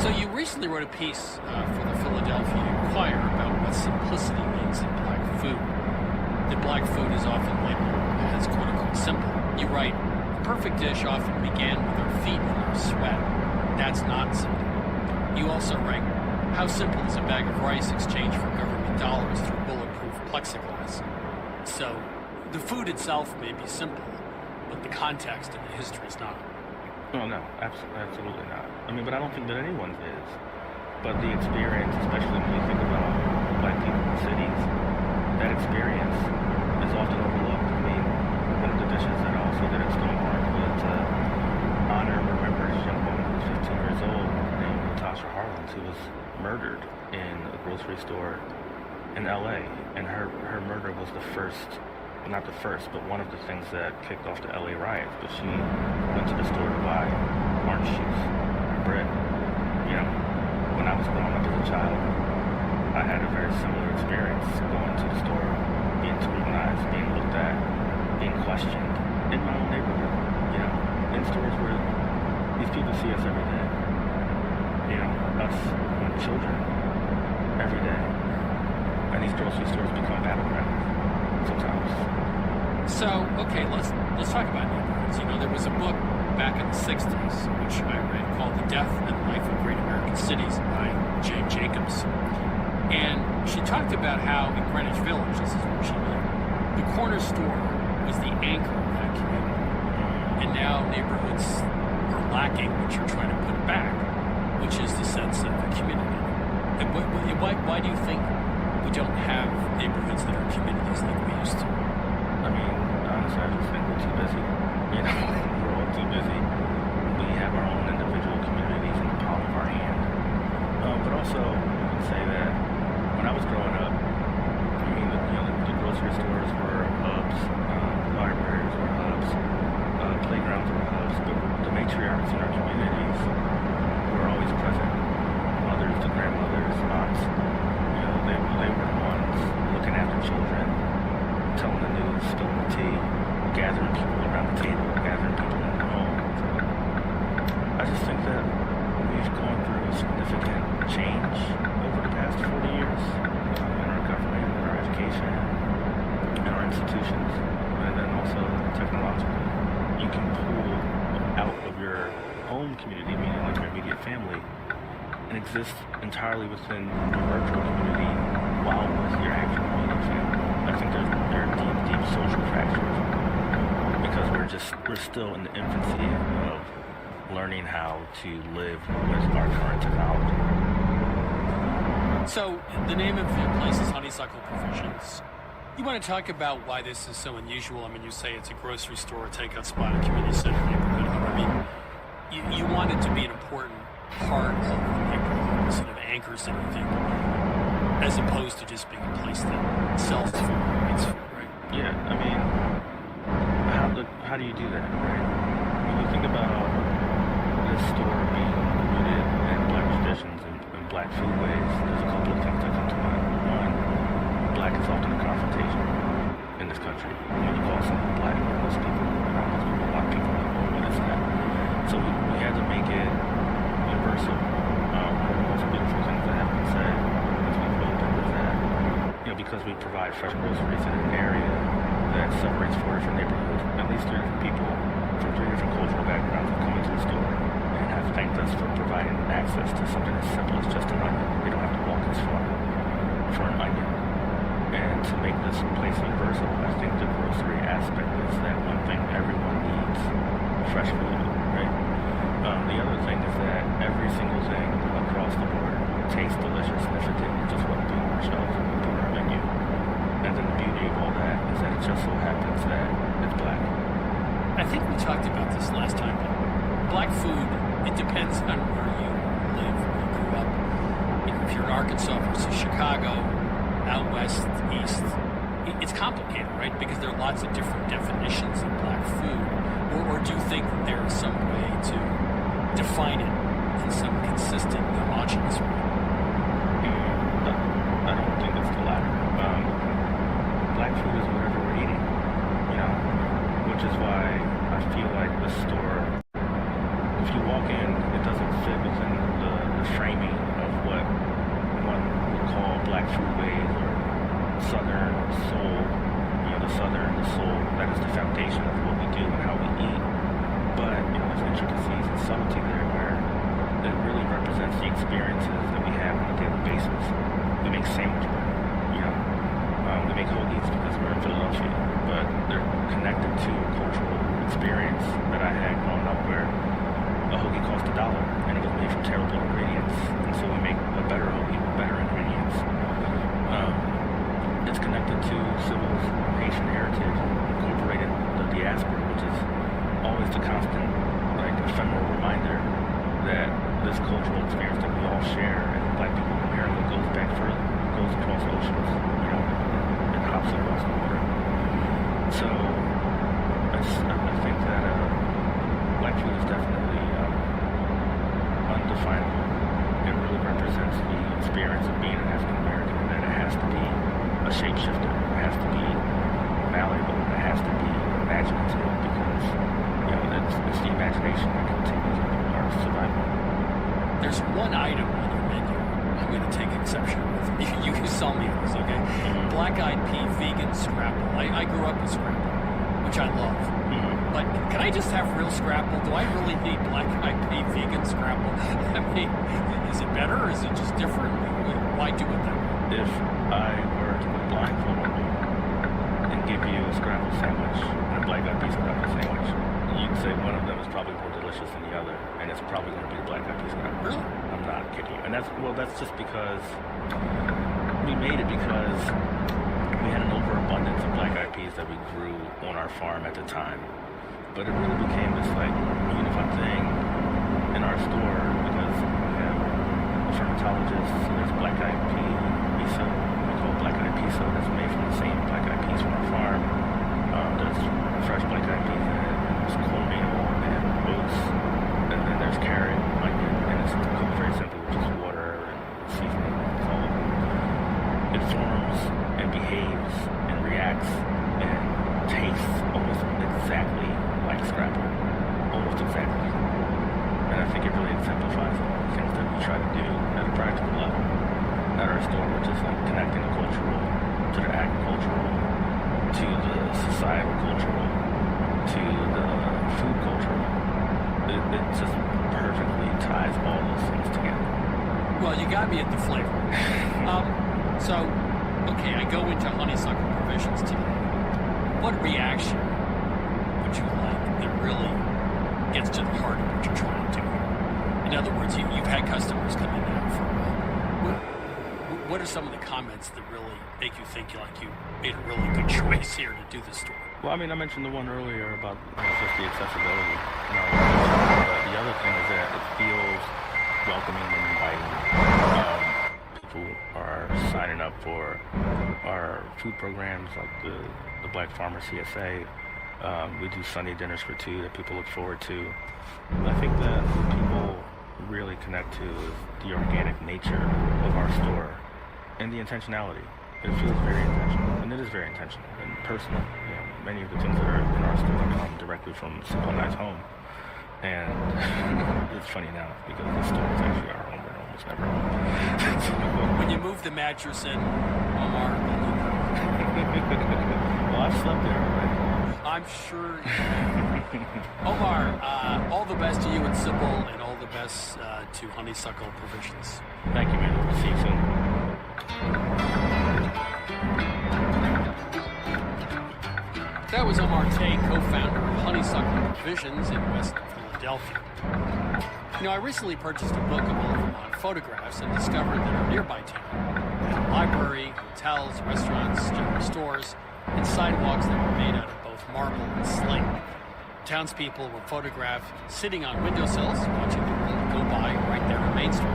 So you recently wrote a piece for the Philadelphia Inquirer about what simplicity means in black food. That black food is often labeled as quote-unquote simple. You write, the perfect dish often began with our feet and our sweat. That's not simple. You also write, how simple is a bag of rice exchanged for government dollars through bulletproof plexiglass? So the food itself may be simple, but the context and the history is not. Oh, no, absolutely not. But I don't think that anyone's is. But the experience, especially when you think about black people in cities, that experience is often overlooked. One of the dishes that I also did at Stonemark was to honor and remember a young woman who was 15 years old named Natasha Harlins, who was murdered in a grocery store in LA. And her murder was not the first, but one of the things that kicked off the LA riots. But she went to the store to buy orange juice and bread. When I was growing up as a child, I had a very similar experience going to the store, being scrutinized, being looked at, being questioned in my own neighborhood. You know, in stores where these people see us every day. You know, us children every day. And these grocery stores become battlegrounds sometimes. So, okay, let's talk about neighborhoods. You know, there was a book back in the 60s, which I read, called The Death and Life of Great American Cities by Jane Jacobs. And she talked about how in Greenwich Village, this is where she lived, the corner store was the anchor of that community. And now neighborhoods are lacking what you're trying to put back, which is the sense of the community. And why do you think we don't have neighborhoods that are communities like we used to? I mean, honestly, I just think we're too busy. You know, we're all too busy. We have our own individual communities in the palm of our hand. But also, I would say that when I was growing up, I mean, the grocery stores were hubs, libraries were hubs, playgrounds were hubs, but the matriarchs in our communities were always present. Mothers, the grandmothers, aunts, you know, they were the ones looking after children, telling the news, spilling the tea, gathering people around the table, gathering people in the home. So I just think that we've gone through a significant change over the past 40 years in our government, in our education, in our institutions, and then also technologically. You can pull out of your home community, meaning like your immediate family, and exist entirely within your virtual community while with your actual immediate family. I think there are deep social fractures because we're still in the infancy of learning how to live with our current technology. So the name of the place is Honeysuckle Provisions. You want to talk about why this is so unusual? I mean, you say it's a grocery store, a takeout spot, a community center, neighborhood hub. I mean, you want it to be an important part of the neighborhood, sort of anchors everything, as opposed to just being a place that sells food or makes food, right? Yeah, I mean, how do you do that, right? When you think about this store being rooted in Black traditions and Black foodways, there's a couple of things that come to mind. One, Black is often a confrontation in this country. When you call someone Black, most people, a lot of people know what is that. So we had to make it universal. One of the most beautiful things that happened to say as we've opened is that, you know, because we provide fresh groceries in an area that separates 4 different neighborhoods, at least 3 different people from 3 different cultural backgrounds have come into the store and have thanked us for providing access to something as simple as just an onion. They don't have to walk as far for an onion. And to make this place universal, I think the grocery aspect is that one thing everyone needs, fresh food, right? The other thing is that every single thing across the board tastes delicious, and if it didn't, it just wouldn't be on our shelves, it wouldn't be on our menu. And then the beauty of all that is that it just so happens that it's Black. I think we talked about this last time. Black food, it depends on where you live, where you grew up. You know, if you're in Arkansas versus Chicago, out west, east, it's complicated, right? Because there are lots of different definitions of Black food. Or do you think that there is some way to define it in some consistent, homogeneous way? I don't think it's the latter. Black food is whatever we're eating, you know, which is why I feel like the store, if you walk in, it doesn't fit within the framing of what one would call Black foodways or Southern soul, you know, the soul, that is the foundation of what we do and how we eat. But, you know, there's intricacies and subtlety there where it really represents the experiences that we have on a daily basis. We make sandwich bread, you know. We make hoagies because we're in Philadelphia, but they're connected to a cultural experience that I had growing up where a hoagie cost $1 and it was made from terrible ingredients. And so we make a better hoagie with better ingredients. It's connected to Sybil's Haitian heritage, incorporated the diaspora, which is always the constant, like, ephemeral reminder that this cultural experience that we all share as Black people in America goes back further, goes across oceans, you know, and hops across the water. So I think that Black food is definitely undefinable. It really represents the experience of being an African American. one item on your menu I'm going to take exception with. You saw me on this, okay? Black-eyed pea vegan scrapple. I grew up with scrapple, which I love. But can I just have real scrapple? Do I really need black-eyed pea vegan scrapple? I mean, is it better or is it just different? Why do it that way? If I were to put blindfold on you and give you a scrapple sandwich and a black-eyed pea scrapple sandwich, you'd say one of them is probably more delicious than the other, and it's probably going to be the black-eyed pea scrapple. Really? I'm not kidding you. And that's just because we made it because we had an overabundance of black-eyed peas that we grew on our farm at the time. But it really became this like unified thing in our store because we have a fermentologist, so there's black-eyed pea miso, we call black-eyed pizza, that's made from the same black-eyed peas from our farm. There's fresh black-eyed peas in it, there's cornmeal and oats, and then there's carrot, onion, and it's cooked very simply with just water and seasoning. It's all of it. It forms and behaves and reacts and tastes almost exactly like scrapple, almost exactly. And I think it really exemplifies all the things that we try to do at a practical level at our store, which is like connecting the cultural to the agricultural, to the societal cultural, to the food cultural. It just perfectly ties all those things together. Well, you got me at the flavor. Okay, I go into Honeysuckle Provisions today. What reaction would you like that really gets to the heart of what you're trying to do? In other words, you've had customers come in now for a while. What are some of the comments that really make you think you made a really good choice here to do this store? Well, I mean, I mentioned the one earlier about just the accessibility. But the other thing is that it feels welcoming and inviting. People are signing up for our food programs like the Black Farmer CSA. We do Sunday dinners for two that people look forward to. I think that people really connect to is the organic nature of our store and the intentionality. It feels very intentional, and it is very intentional and personal. Many of the things that are in our store come directly from Simple Guy's home. And it's funny now because the store is actually our home. We're almost never home. When you move the mattress in, Omar, well, I've slept there already. I'm sure. Omar, all the best to you and Sybil, and all the best to Honeysuckle Provisions. Thank you, man. See you soon. That was Omar Tay, co-founder of Honeysuckle Provisions in West Philadelphia. I recently purchased a book of all of Vermont photographs and discovered that our nearby town had a library, hotels, restaurants, general stores, and sidewalks that were made out of both marble and slate. Townspeople were photographed sitting on windowsills, watching the world go by right there on Main Street.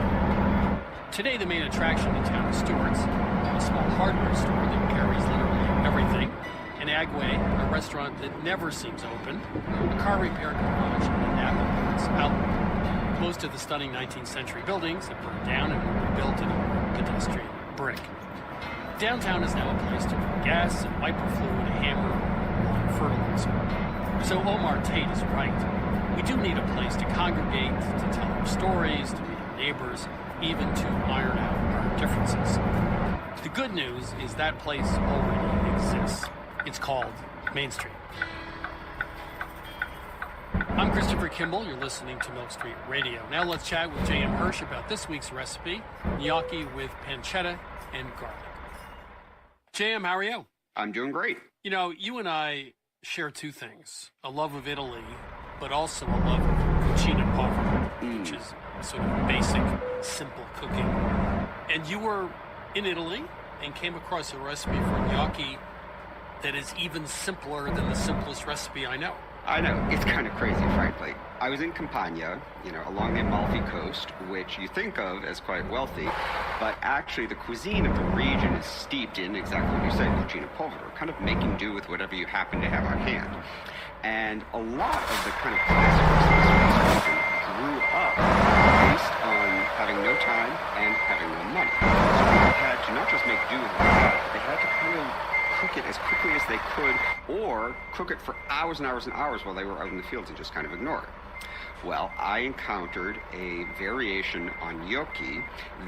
Today, the main attraction in town is Stewart's, a small hardware store that carries literally everything, an Agway, a restaurant that never seems open, a car repair garage, and a Napa Parts outlet. Most of the stunning 19th century buildings have burned down and were rebuilt in pedestrian brick. Downtown is now a place to run gas and wiper fluid, a hammer, and fertilizer. So Omar Tate is right. We do need a place to congregate, to tell our stories, to meet our neighbors, even to iron out our differences. The good news is that place already exists. It's called Main Street. I'm Christopher Kimball. You're listening to Milk Street Radio. Now let's chat with J.M. Hirsch about this week's recipe, gnocchi with pancetta and garlic. J.M., how are you? I'm doing great. You and I share two things, a love of Italy, but also a love of cucina povera, which is sort of basic, simple cooking. And you were in Italy and came across a recipe for gnocchi that is even simpler than the simplest recipe I know. I know. It's kind of crazy, frankly. I was in Campania, along the Amalfi Coast, which you think of as quite wealthy, but actually the cuisine of the region is steeped in exactly what you said, cucina povera, kind of making do with whatever you happen to have on hand. And a lot of the kind of classic recipes grew up based on having no time and having no money. So people had to not just make do with what they had, but they had to kind of cook it as quickly as they could, or cook it for hours and hours and hours while they were out in the fields and just kind of ignore it. Well, I encountered a variation on gnocchi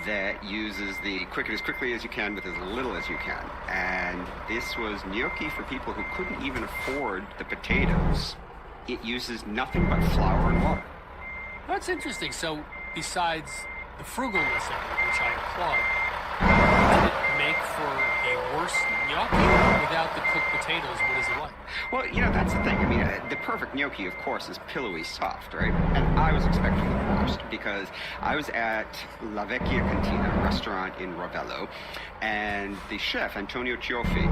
that uses the cook it as quickly as you can with as little as you can. And this was gnocchi for people who couldn't even afford the potatoes. It uses nothing but flour and water. That's interesting. So, besides the frugalness of it, which I applaud, did it make for a worse gnocchi without the cooked potatoes? What is it like? Well, that's the thing. I mean, the perfect gnocchi, of course, is pillowy soft, right? And I was expecting the worst because I was at La Vecchia Cantina, a restaurant in Ravello, and the chef, Antonio Cioffi,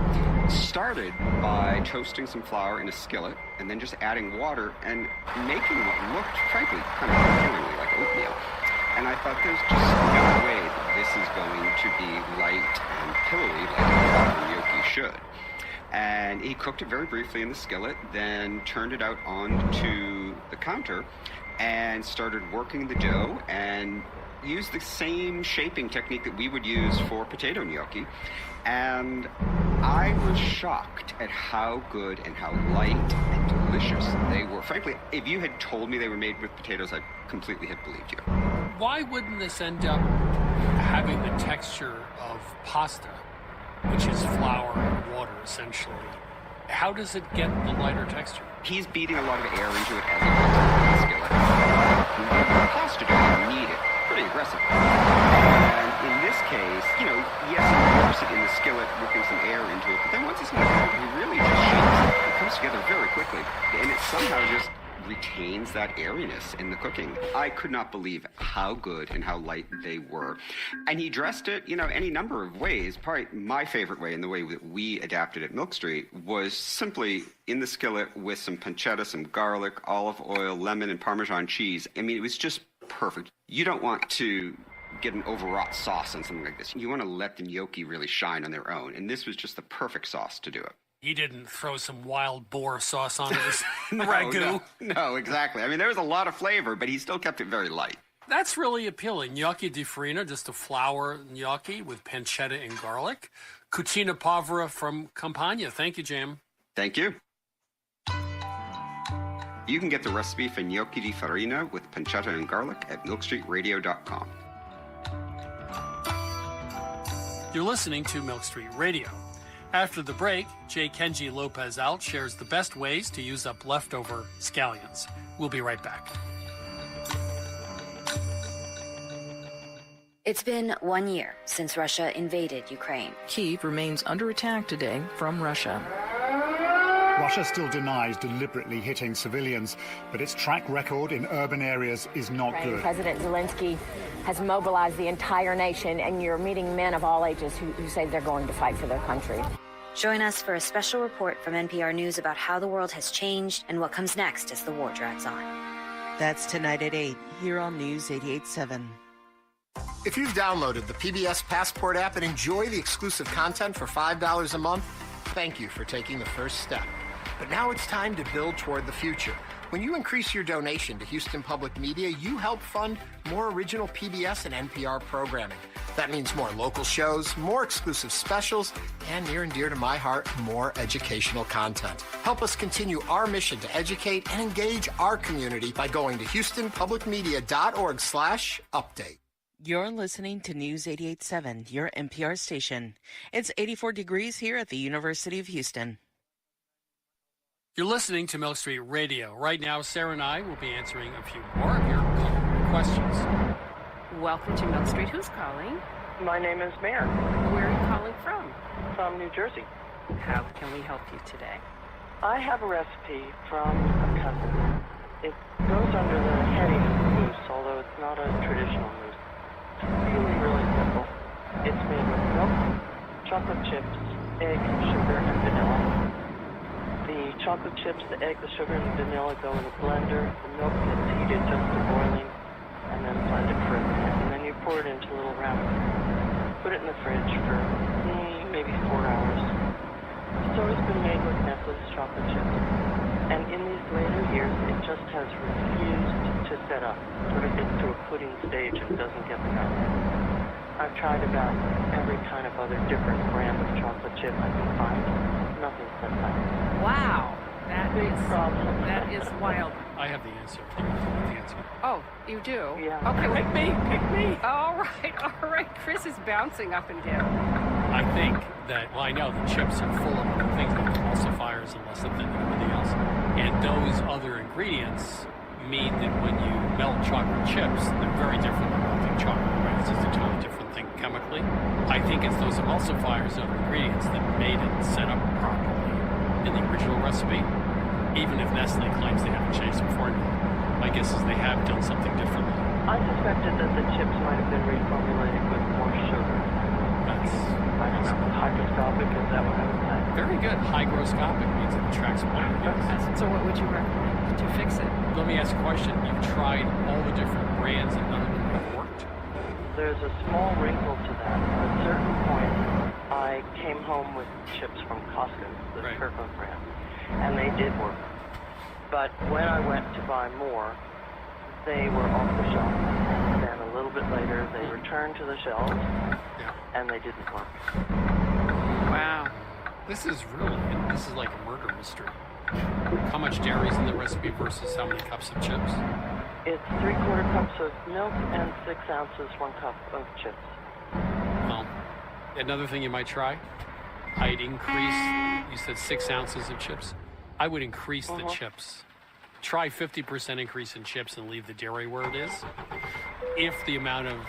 started by toasting some flour in a skillet and then just adding water and making what looked, frankly, kind of appealingly like oatmeal. And I thought, there's just no way that this is going to be light and pillowy like a proper gnocchi should. And he cooked it very briefly in the skillet, then turned it out onto the counter and started working the dough and used the same shaping technique that we would use for potato gnocchi. And I was shocked at how good and how light and delicious they were. Frankly, if you had told me they were made with potatoes, I completely had believed you. Why wouldn't this end up having the texture of pasta, which is flour and water, essentially? How does it get the lighter texture? He's beating a lot of air into it as he cooks it in the skillet. The pasta dough, you need it pretty aggressively. And in this case, yes, he works it in the skillet, working some air into it, but then once it's in the oven, he really just shakes it. It comes together very quickly, and it somehow just retains that airiness in the cooking. I could not believe how good and how light they were. And he dressed it, any number of ways. Probably my favorite way, and the way that we adapted at Milk Street, was simply in the skillet with some pancetta, some garlic, olive oil, lemon, and Parmesan cheese. I mean, it was just perfect. You don't want to get an overwrought sauce on something like this. You want to let the gnocchi really shine on their own, and this was just the perfect sauce to do it. He didn't throw some wild boar sauce on his ragu. No, exactly. I mean, there was a lot of flavor, but he still kept it very light. That's really appealing. Gnocchi di farina, just a flour gnocchi with pancetta and garlic. Cucina povera from Campania. Thank you, Jam. Thank you. You can get the recipe for gnocchi di farina with pancetta and garlic at milkstreetradio.com. You're listening to Milk Street Radio. After the break, J. Kenji Lopez-Alt shares the best ways to use up leftover scallions. We'll be right back. It's been 1 year since Russia invaded Ukraine. Kyiv remains under attack today from Russia. Russia still denies deliberately hitting civilians, but its track record in urban areas is not good. President Zelensky has mobilized the entire nation, and you're meeting men of all ages who say they're going to fight for their country. Join us for a special report from NPR News about how the world has changed and what comes next as the war drags on. That's tonight at 8 here on News 88.7. If you've downloaded the PBS Passport app and enjoy the exclusive content for $5 a month, thank you for taking the first step. But now it's time to build toward the future. When you increase your donation to Houston Public Media, you help fund more original PBS and NPR programming. That means more local shows, more exclusive specials, and near and dear to my heart, more educational content. Help us continue our mission to educate and engage our community by going to houstonpublicmedia.org/update. You're listening to News 88.7, your NPR station. It's 84 degrees here at the University of Houston. You're listening to Milk Street Radio. Right now, Sarah and I will be answering a few more of your questions. Welcome to Milk Street. Who's calling? My name is Mare. Where are you calling from? From New Jersey. How can we help you today? I have a recipe from a cousin. It goes under the heading of mousse, although it's not a traditional mousse. It's really, really simple. It's made with milk, chocolate chips, egg, sugar, and vanilla. The chocolate chips, the egg, the sugar, and the vanilla go in the blender. The milk gets heated just to boiling, and then blended for a minute. And then you pour it into little rounds. Put it in the fridge for maybe 4 hours. It's always been made with Nestle's chocolate chips. And in these later years, it just has refused to set up. Sort of gets to a pudding stage and doesn't get the melt. I've tried about every kind of other different brand of chocolate chip I can find. Nothing says that. Wow. That is wild. I have the answer. I have the answer. Oh, you do? Yeah. Okay. Pick me. All right. Chris is bouncing up and down. I think that, well, I know the chips are full of other things like emulsifiers and lecithin and everything else. And those other ingredients mean that when you melt chocolate chips, they're very different than melting chocolate, right? It's just a totally different thing chemically. I think it's those emulsifiers and other ingredients that made it set up properly in the original recipe, even if Nestle claims they haven't changed the formula. My guess is they have done something differently. I suspected that the chips might have been reformulated with more sugar. I don't know, hygroscopic, is that what I would say? Very good. Hygroscopic means it attracts moisture. Yes. So what would you recommend to fix it? Let me ask a question. You've tried all the different brands and none of them have worked? There's a small wrinkle to that. At a certain point, I came home with chips from Costco, the Kirkland brand, and they did work. But when I went to buy more, they were off the shelf. Then a little bit later, they returned to the shelves, and they didn't work. Wow. This is like a murder mystery. How much dairy is in the recipe versus how many cups of chips? It's 3/4 cups of milk and 6 ounces, 1 cup of chips. Well, another thing you might try, I'd increase, you said 6 ounces of chips. I would increase the chips. Try 50% increase in chips and leave the dairy where it is. If the amount of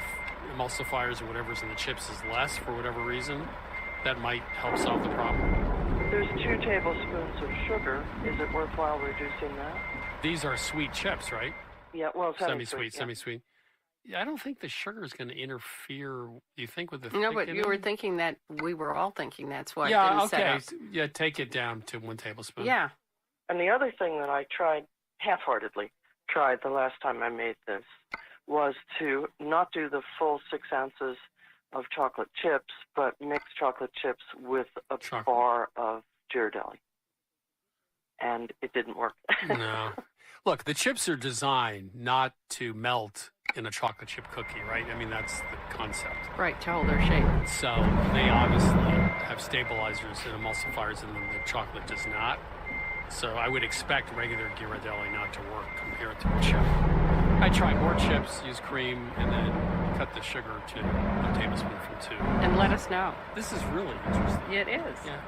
emulsifiers or whatever's in the chips is less for whatever reason, that might help solve the problem. There's 2 tablespoons of sugar. Is it worthwhile reducing that? These are sweet chips, right? Yeah, well, semi-sweet. Semi-sweet. Yeah, I don't think the sugar is going to interfere. Do you think with the no? But you were thinking that we were all thinking that's what. Yeah. Okay. Yeah. Take it down to 1 tablespoon. Yeah. And the other thing that I tried half-heartedly the last time I made this was to not do the full 6 ounces of chocolate chips, but mix chocolate chips with a bar of Ghirardelli. And it didn't work. No. Look, the chips are designed not to melt in a chocolate chip cookie, right? I mean, that's the concept. Right, to hold their shape. So they obviously have stabilizers and emulsifiers in them that chocolate does not. So I would expect regular Ghirardelli not to work compared to a chip. I try more chips, use cream, and then cut the sugar to 1 tablespoon from 2. And let us know. This is really interesting. It is. Yeah.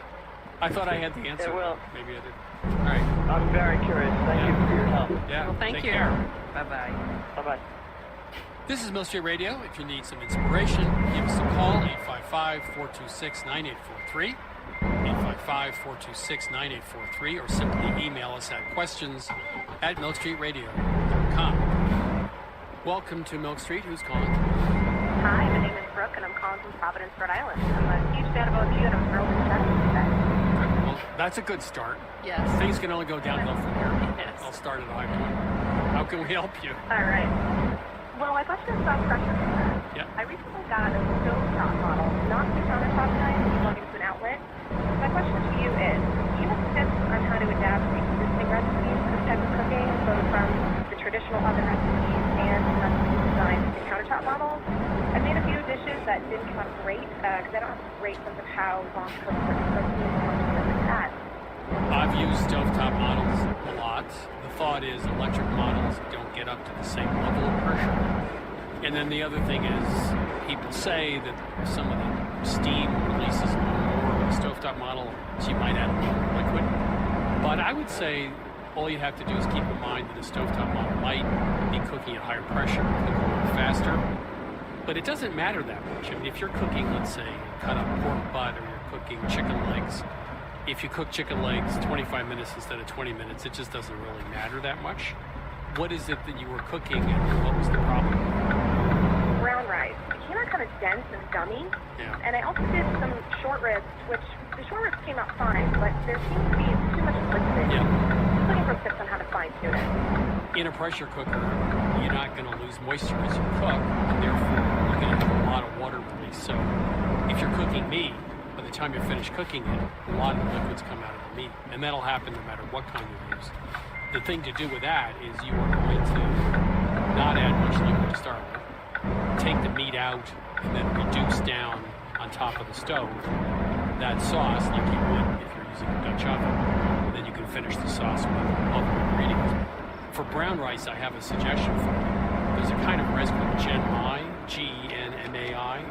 I thought I had the answer. It will. Maybe I did. All right. I'm very curious. Thank you for your help. Yeah. Well, thank you. Bye-bye. Bye-bye. This is Milk Street Radio. If you need some inspiration, give us a call, 855-426-9843. 855-426-9843, or simply email us at questions@milkstreetradio.com. Welcome to Milk Street. Who's calling? Hi, my name is Brooke, and I'm calling from Providence, Rhode Island. I'm a huge fan of both you, and I'm thrilled to chat with you today. Well, that's a good start. Yes. Things can only go downhill from here. Yes. I'll start at a high point. How can we help you? All right. Well, my question is about pressure cooker. Yeah. I recently got a stovetop model, not the countertop kind that you plug into an outlet. My question to you is, do you have tips on how to adapt the existing recipes for this type of cooking, both from the traditional oven recipes and recipes designed for the countertop models? I've made a few dishes that didn't come out great, because I don't have a great sense of how long to cook certain proteins and how much to cook that. I've used stovetop models a lot. The thought is electric models don't get up to the same level of pressure. And then the other thing is, people say that some of the steam releases more of a stovetop model, so you might add a little more liquid. But I would say all you have to do is keep in mind that a stovetop model might be cooking at higher pressure, cook a little faster. But it doesn't matter that much. I mean, if you're cooking, let's say, cut up pork butt, or you're cooking chicken legs, if you cook chicken legs 25 minutes instead of 20 minutes, it just doesn't really matter that much. What is it that you were cooking, and what was the problem? Brown rice. It came out kind of dense and gummy. Yeah. And I also did some short ribs, which the short ribs came out fine, but there seemed to be too much liquid. Yeah. I'm looking for tips on how to fine tune it. In a pressure cooker, you're not going to lose moisture as you cook, and therefore you're going to have a lot of water release. So if you're cooking meat, by the time you finish cooking it, a lot of the liquids come out of the meat, and that'll happen no matter what kind you use. The thing to do with that is you are going to not add much liquid to start with. Take the meat out, and then reduce down on top of the stove that sauce like you would if you're using a Dutch oven. And then you can finish the sauce with other ingredients. For brown rice, I have a suggestion for you. There's a kind of rice called Genmai, Genmai.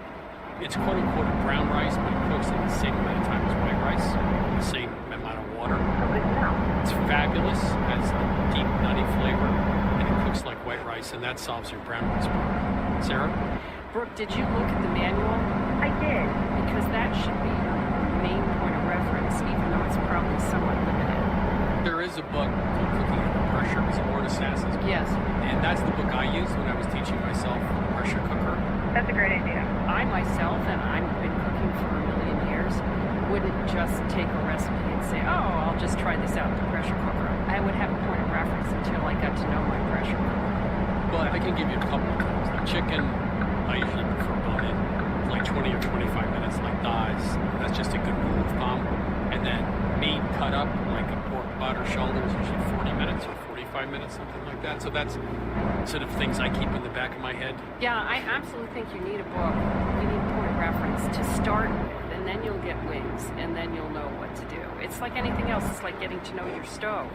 It's quote-unquote brown rice, but it cooks in the same amount of time as white rice, the same amount of water. It's fabulous, has a deep, nutty flavor, and it cooks like white rice, and that solves your brown rice problem. Sarah? Brooke, did you look at the manual? I did. Because that should be your main point of reference, even though it's probably somewhat limited. There is a book called Cooking Under Pressure. It's Lord Assassin's book. Yes. And that's the book I used when I was teaching myself pressure cooker. That's a great idea. I myself, and I've been cooking for a million years, wouldn't just take a recipe and say, oh, I'll just try this out in the pressure cooker. I would have a point of reference until I got to know my pressure cooker. Well, I can give you a couple of things. The chicken, I usually prefer bone-in, like 20 or 25 minutes, like thighs. That's just a good rule of thumb. And then meat cut up, like a pork butt or shoulder, is usually 40 minutes or 45 minutes, something like that. So that's sort of things I keep in the back of my head. Yeah, I absolutely think you need a book. You need a point of reference to start with, and then you'll get wings, and then you'll know what to do. It's like anything else. It's like getting to know your stove.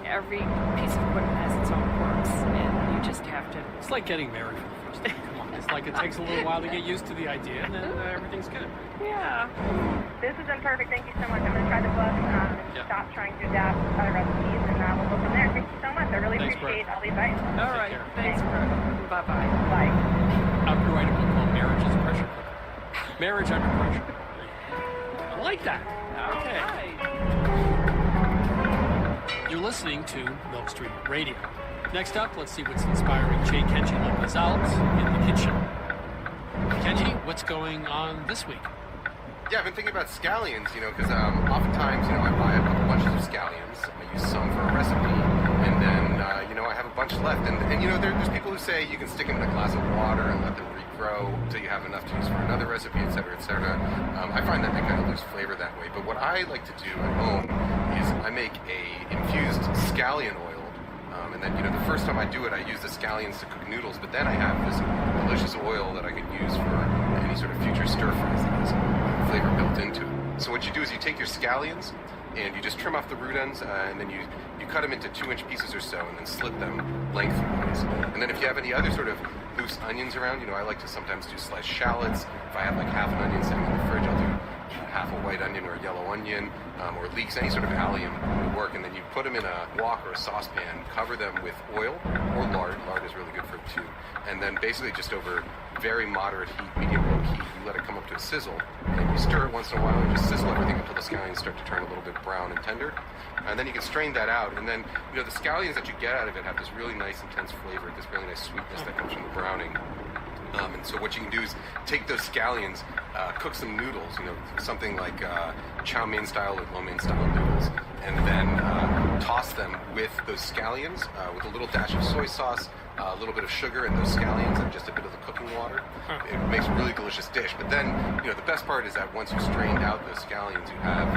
Every piece of equipment has its own quirks, and you just have to... It's like getting married for the first time. Come on. It's like it takes a little while to get used to the idea, and then everything's good. Yeah. This has been perfect. Thank you so much. I'm going to try the book and stop trying to adapt other recipes, and we'll go from there. Thank you so much. I really appreciate all the advice. All right. Thanks, Brooke. Bye-bye. Bye. I'm going to write a book called Marriage as a Pressure Cooker. Marriage Under Pressure. I like that. Okay. You're listening to Milk Street Radio. Next up, let's see what's inspiring Jay Kenji Lopez-Alt in the kitchen. Kenji, what's going on this week? Yeah, I've been thinking about scallions, because oftentimes, I buy a couple bunches of scallions. I use some for a recipe, and then, I have a bunch left. And there's people who say you can stick them in a glass of water and let them regrow until you have enough to use for another recipe, et cetera, et cetera. I find that they kind of lose flavor that way. But what I like to do at home is I make a infused scallion oil. And then, the first time I do it, I use the scallions to cook noodles, but then I have this delicious oil that I can use for any sort of future stir-fries that has flavor built into it. So what you do is you take your scallions, and you just trim off the root ends, and then you cut them into 2-inch pieces or so, and then slit them lengthwise. And then if you have any other sort of loose onions around, I like to sometimes do sliced shallots. If I have like half an onion sitting in the fridge, I'll do half a white onion or a yellow onion, or leeks, any sort of allium will work. And then you put them in a wok or a saucepan, cover them with oil or lard. Lard is really good for it too. And then basically just over very moderate heat, medium low heat, you let it come up to a sizzle. And you stir it once in a while and just sizzle everything until the scallions start to turn a little bit brown and tender. And then you can strain that out. And then, the scallions that you get out of it have this really nice intense flavor, this really nice sweetness that comes from the browning. And so what you can do is take those scallions, cook some noodles, something like chow mein style or lo mein style noodles, and then toss them with those scallions with a little dash of soy sauce, a little bit of sugar and those scallions, and just a bit of the cooking water. It makes a really delicious dish. But then, the best part is that once you've strained out those scallions, you have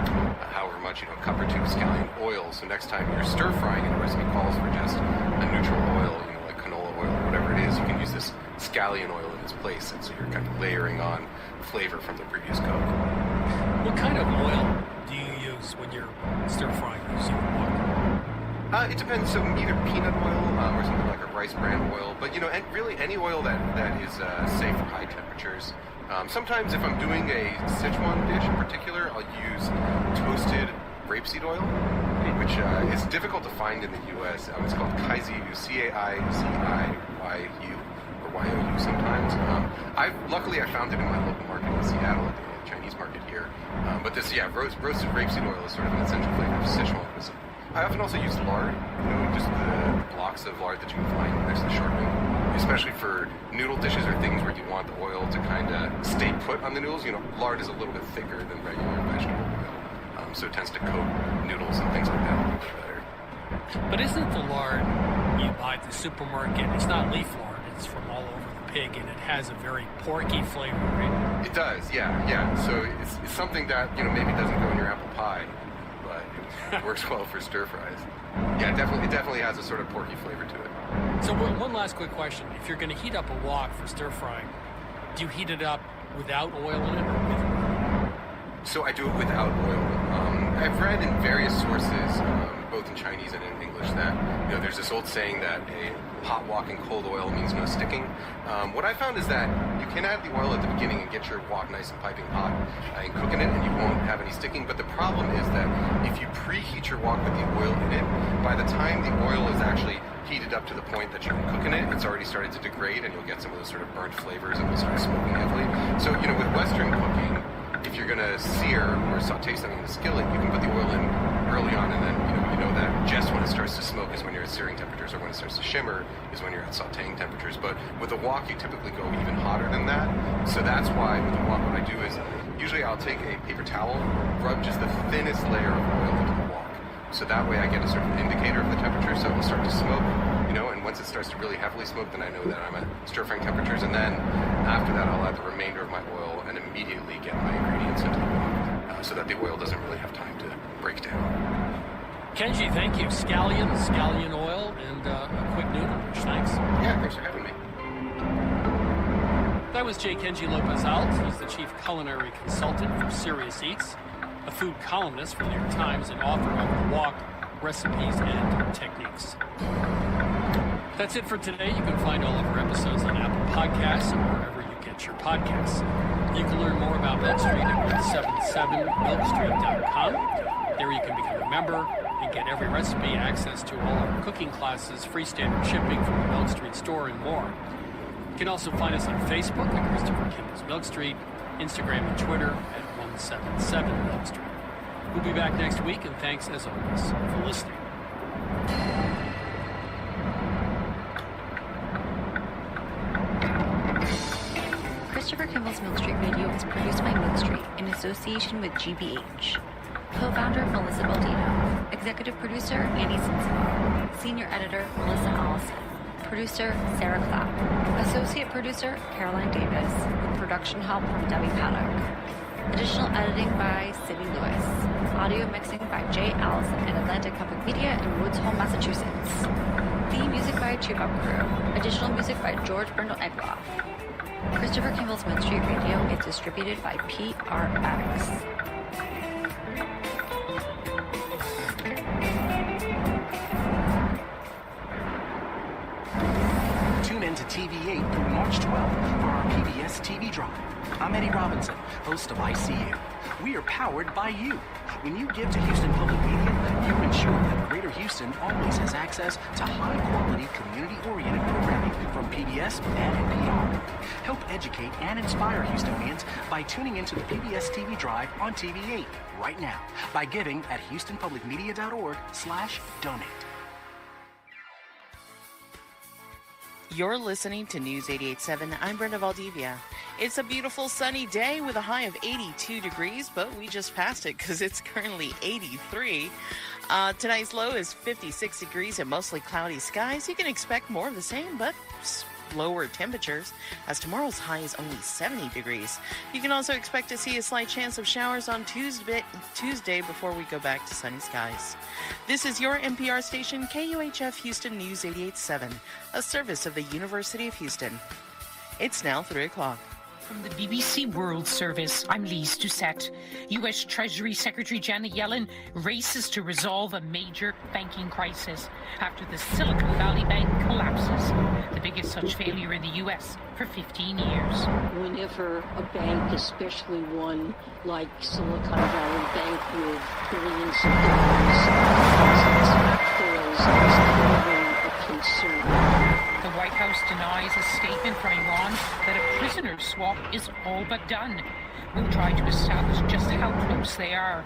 however much, a cup or two of scallion oil. So next time you're stir frying and the recipe calls for just a neutral oil, like canola oil or whatever it is, you can use this scallion oil in its place, and so you're kind of layering on flavor from the previous cook. What kind of oil do you use when you're stir frying using what? It depends. So either peanut oil or something like a rice bran oil, but and really any oil that is safe for high temperatures. Sometimes if I'm doing a Sichuan dish in particular, I'll use toasted rapeseed oil, which is difficult to find in the U.S. It's called Kaiziyu, C-A-I-Z-I-Y-U. YOU sometimes. Luckily I found it in my local market in Seattle at the Chinese market here. But this, roasted rapeseed oil is sort of an essential flavor of Sichuan cuisine. I often also use lard, just the blocks of lard that you can find next to the shortening, especially for noodle dishes or things where you want the oil to kind of stay put on the noodles. Lard is a little bit thicker than regular vegetable oil, so it tends to coat noodles and things like that a little bit better. But isn't the lard you buy at the supermarket, it's not leaf lard, it's from all over the pig, and it has a very porky flavor, right? It does, yeah. So it's something that, maybe doesn't go in your apple pie, but it works well for stir fries. Yeah, it definitely has a sort of porky flavor to it. So one last quick question. If you're going to heat up a wok for stir frying, Do you heat it up without oil in it or with oil? So I do it without oil. I've read in various sources, both in Chinese and in English, that there's this old saying that a hot wok in cold oil means no sticking. What I found is that you can add the oil at the beginning and get your wok nice and piping hot and cooking it, and you won't have any sticking. But the problem is that if you preheat your wok with the oil in it, by the time the oil is actually heated up to the point that you can cook in it, it's already started to degrade, and you'll get some of those sort of burnt flavors, and it'll start smoking heavily. So with Western cooking, if you're going to sear or saute something in the skillet, you can put the oil in early on, and then you know that just when it starts to smoke is when you're at searing temperatures, or when it starts to shimmer is when you're at sauteing temperatures. But with a wok, you typically go even hotter than that. So that's why with the wok, what I do is usually I'll take a paper towel, rub just the thinnest layer of oil into the wok. So that way I get a sort of indicator of the temperature, so it will start to smoke, and once it starts to really heavily smoke, then I know that I'm at stir-frying temperatures, and then after that I'll add the remainder of my oil and immediately get my ingredients into the wok, so that the oil doesn't really have time to break down. Kenji, thank you. Scallion oil, and a quick noodle. Thanks. Yeah, thanks for having me. That was J. Kenji Lopez-Alt. He's the chief culinary consultant for Serious Eats, a food columnist for the New York Times, and author of The Wok, Recipes and Techniques. That's it for today. You can find all of our episodes on Apple Podcasts and wherever you get your podcasts. You can learn more about Milk Street at 177milkstreet.com. There you can become a member and get every recipe, access to all our cooking classes, free standard shipping from the Milk Street store, and more. You can also find us on Facebook at Christopher Kimball's Milk Street, Instagram and Twitter at 177 Milk Street. We'll be back next week, and thanks as always for listening. Christopher Kimball's Milk Street Radio is produced by Milk Street in association with GBH. Co-founder Melissa Baldino. Executive producer Annie Sinsaw. Senior editor Melissa Allison. Producer Sarah Clapp. Associate producer Caroline Davis. With production help from Debbie Paddock. Additional editing by Sydney Lewis. Audio mixing by Jay Allison at Atlantic Public Media in Woods Hole, Massachusetts. Theme music by Tube Up Crew. Additional music by George Brindle Egloff. Christopher Kimball's Milk Street Radio is distributed by PRX. Tune in to TV8 through March 12th for our PBS TV Drive. I'm Eddie Robinson, host of ICU. We are powered by you. When you give to Houston Public Media, you ensure that Greater Houston always has access to high-quality, community-oriented programming from PBS and NPR. Help educate and inspire Houstonians by tuning into the PBS TV Drive on TV8 right now by giving at houstonpublicmedia.org/donate. You're listening to News 88.7. I'm Brenda Valdivia. It's a beautiful sunny day with a high of 82 degrees, but we just passed it because it's currently 83. Tonight's low is 56 degrees and mostly cloudy skies. You can expect more of the same, but lower temperatures, as tomorrow's high is only 70 degrees. You can also expect to see a slight chance of showers on Tuesday before we go back to sunny skies. This is your NPR station, KUHF Houston News 88.7, a service of the University of Houston. It's now 3 o'clock. From the BBC World Service, I'm Lise Doucette. U.S. Treasury Secretary Janet Yellen races to resolve a major banking crisis after the Silicon Valley Bank collapses, the biggest such failure in the U.S. for 15 years. Whenever a bank, especially one like Silicon Valley Bank with billions of dollars, fails, it's clearly a concern. The White House denies a statement from Iran that a prisoner swap is all but done. We'll try to establish just how close they are.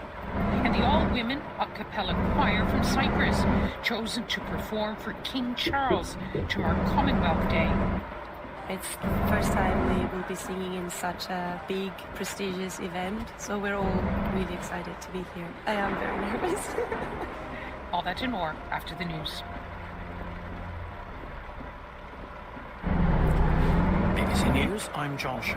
And the all-women a cappella choir from Cyprus, chosen to perform for King Charles to mark Commonwealth Day. It's the first time we will be singing in such a big, prestigious event, so we're all really excited to be here. I am very nervous. All that and more after the news. BBC News, I'm John Shea.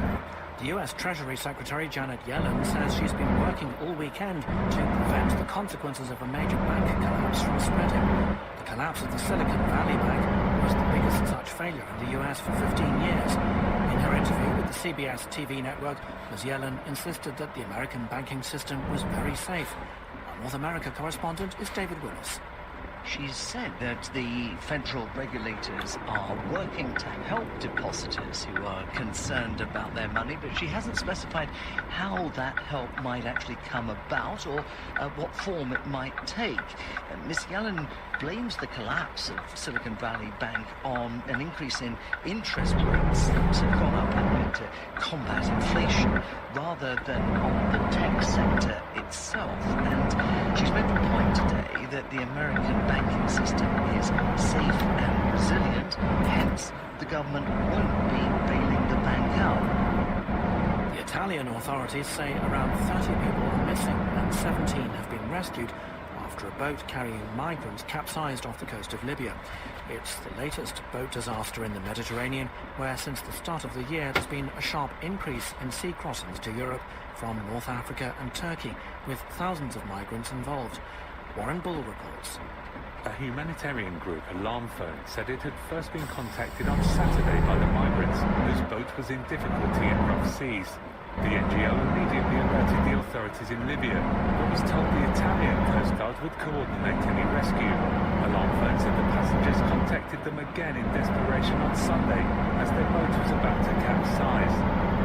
The U.S. Treasury Secretary Janet Yellen says she's been working all weekend to prevent the consequences of a major bank collapse from spreading. The collapse of the Silicon Valley Bank was the biggest such failure in the US for 15 years. In her interview with the CBS TV network, Ms. Yellen insisted that the American banking system was very safe. Our North America correspondent is David Willis. She's said that the federal regulators are working to help depositors who are concerned about their money, but she hasn't specified how that help might actually come about or what form it might take. Ms. Yellen blames the collapse of Silicon Valley Bank on an increase in interest rates that have gone up to combat inflation rather than on the tech sector itself. And she's made the point today that the American banking system is safe and resilient, hence the government won't be bailing the bank out. The Italian authorities say around 30 people are missing and 17 have been rescued after a boat carrying migrants capsized off the coast of Libya. It's the latest boat disaster in the Mediterranean, where since the start of the year there's been a sharp increase in sea crossings to Europe from North Africa and Turkey, with thousands of migrants involved. Warren Bull reports. A humanitarian group, Alarm Phone, said it had first been contacted on Saturday by the migrants, whose boat was in difficulty in rough seas. The NGO immediately alerted the authorities in Libya, but was told the Italian Coast Guard would coordinate any rescue. Alarm Phone said the passengers contacted them again in desperation on Sunday, as their boat was about to capsize.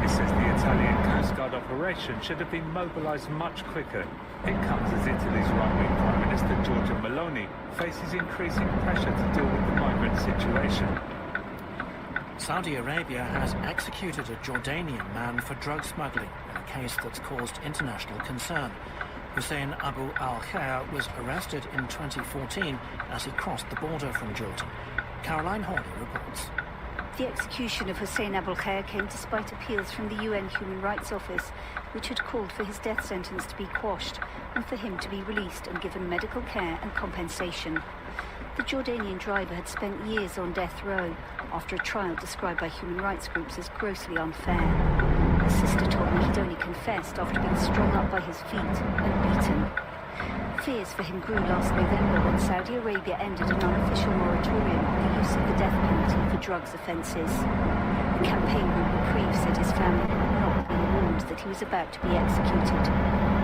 It says the Italian Coast Guard operation should have been mobilised much quicker. It comes as Italy's right-wing Prime Minister Giorgia Meloni faces increasing pressure to deal with the migrant situation. Saudi Arabia has executed a Jordanian man for drug smuggling in a case that's caused international concern. Hussein Abu al-Khair was arrested in 2014 as he crossed the border from Jordan. Caroline Hawley reports. The execution of Hussein Abu al-Khair came despite appeals from the UN Human Rights Office, which had called for his death sentence to be quashed and for him to be released and given medical care and compensation. The Jordanian driver had spent years on death row after a trial described by human rights groups as grossly unfair. His sister told me he'd only confessed after being strung up by his feet and beaten. Fears for him grew last November when Saudi Arabia ended an unofficial moratorium on the use of the death penalty for drugs offences. The campaign group Reprieve said his family had not been warned that he was about to be executed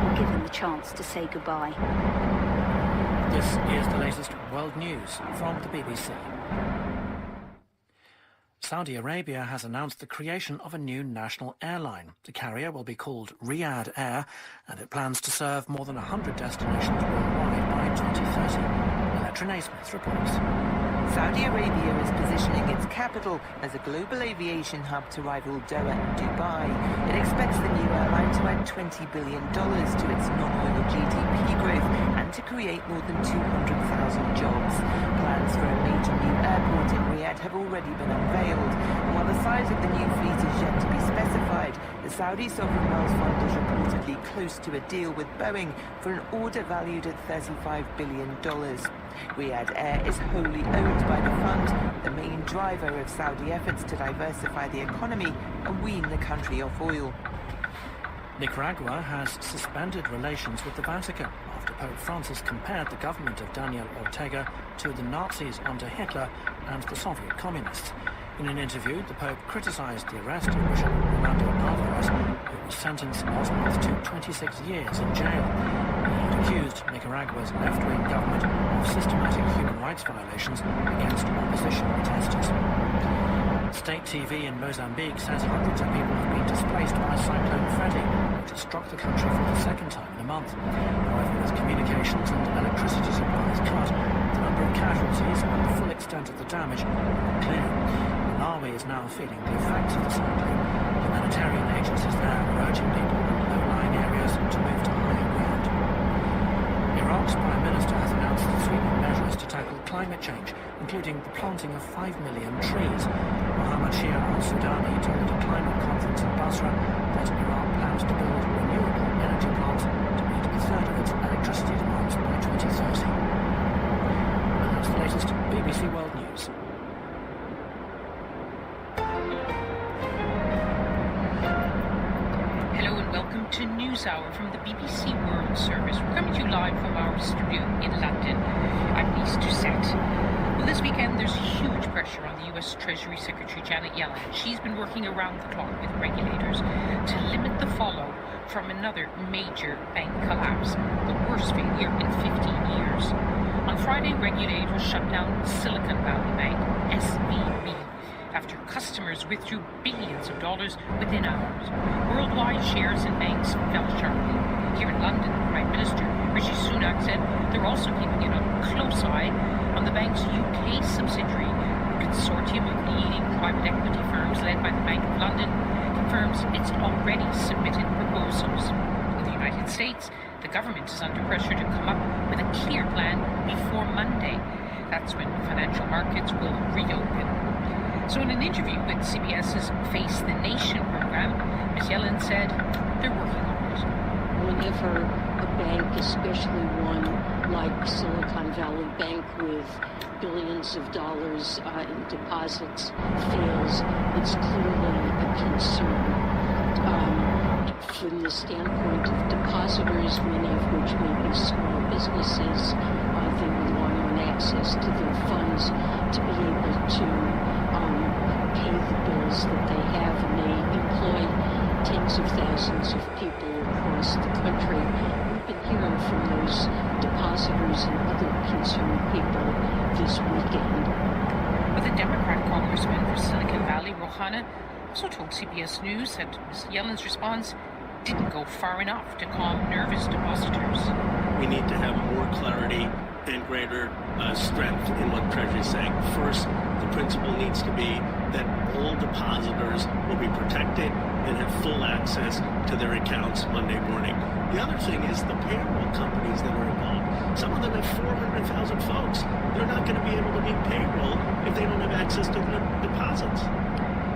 or given the chance to say goodbye. This is the latest world news from the BBC. Saudi Arabia has announced the creation of a new national airline. The carrier will be called Riyadh Air, and it plans to serve more than 100 destinations worldwide by 2030. Electra Naismith reports. Saudi Arabia is positioning its capital as a global aviation hub to rival Doha and Dubai. It expects the new airline to add $20 billion to its non-oil GDP growth and to create more than 200,000 jobs. Plans for a major new airport in Riyadh have already been unveiled. And while the size of the new fleet is yet to be specified, the Saudi Sovereign Wealth Fund is reportedly close to a deal with Boeing for an order valued at $35 billion. Riyadh Air is wholly owned by the fund, the main driver of Saudi efforts to diversify the economy and wean the country off oil. Nicaragua has suspended relations with the Vatican after Pope Francis compared the government of Daniel Ortega to the Nazis under Hitler and the Soviet communists. In an interview, the Pope criticised the arrest of Bishop Rolando Alvarez, who was sentenced last month to 26 years in jail. He accused Nicaragua's left-wing government of systematic human rights violations against opposition protesters. State TV in Mozambique says hundreds of people have been displaced by Cyclone Freddy, which has struck the country for the second time in a month. However, with communications and electricity supplies cut, the number of casualties and the full extent of the damage are clear. Malawi is now feeling the effects of the cyclone. Humanitarian agencies there are urging people in low-lying areas to move to higher ground. Iraq's Prime Minister has announced sweeping measures to tackle climate change, including the planting of 5 million trees. Mohammed Shia al-Sudani told a climate conference in Basra that Iraq plans to build renewable energy plants to meet a third of its electricity demands by 2030. And that's the latest BBC World News. Hello and welcome to NewsHour from the BBC World Service. We're coming to you live from our studio in London. I'm pleased to set. Well, this weekend there's huge pressure on the U.S. Treasury Secretary Janet Yellen. She's been working around the clock with regulators to limit the fallout from another major bank collapse, the worst failure in 15 years. On Friday, regulators shut down Silicon Valley Bank, SVB, after customers withdrew billions of dollars within hours. Worldwide shares in banks fell sharply. Here in London, Prime Minister Rishi Sunak said they're also keeping a close eye on the bank's UK subsidiary. A consortium of leading private equity firms led by the Bank of London confirms it's already submitted proposals. In the United States, the government is under pressure to come up with a clear plan before Monday. That's when financial markets will reopen. So in an interview with CBS's Face the Nation program, Ms. Yellen said they're working on it. Whenever a bank, especially one like Silicon Valley Bank with billions of dollars in deposits, fails, it's clearly a concern. From the standpoint of depositors, many of which may be small businesses, they rely on access to their funds to be able to pay the bills that they have, and they employ tens of thousands of people across the country. We've been hearing from those depositors and other concerned people this weekend. But the Democrat congressman for Silicon Valley, Rouhana, also told CBS News that Ms. Yellen's response didn't go far enough to calm nervous depositors. We need to have more clarity and greater strength in what Treasury is saying. First, the principle needs to be that all depositors will be protected and have full access to their accounts Monday morning. The other thing is the payroll companies that are involved. Some of them have 400,000 folks. They're not going to be able to meet payroll if they don't have access to their deposits.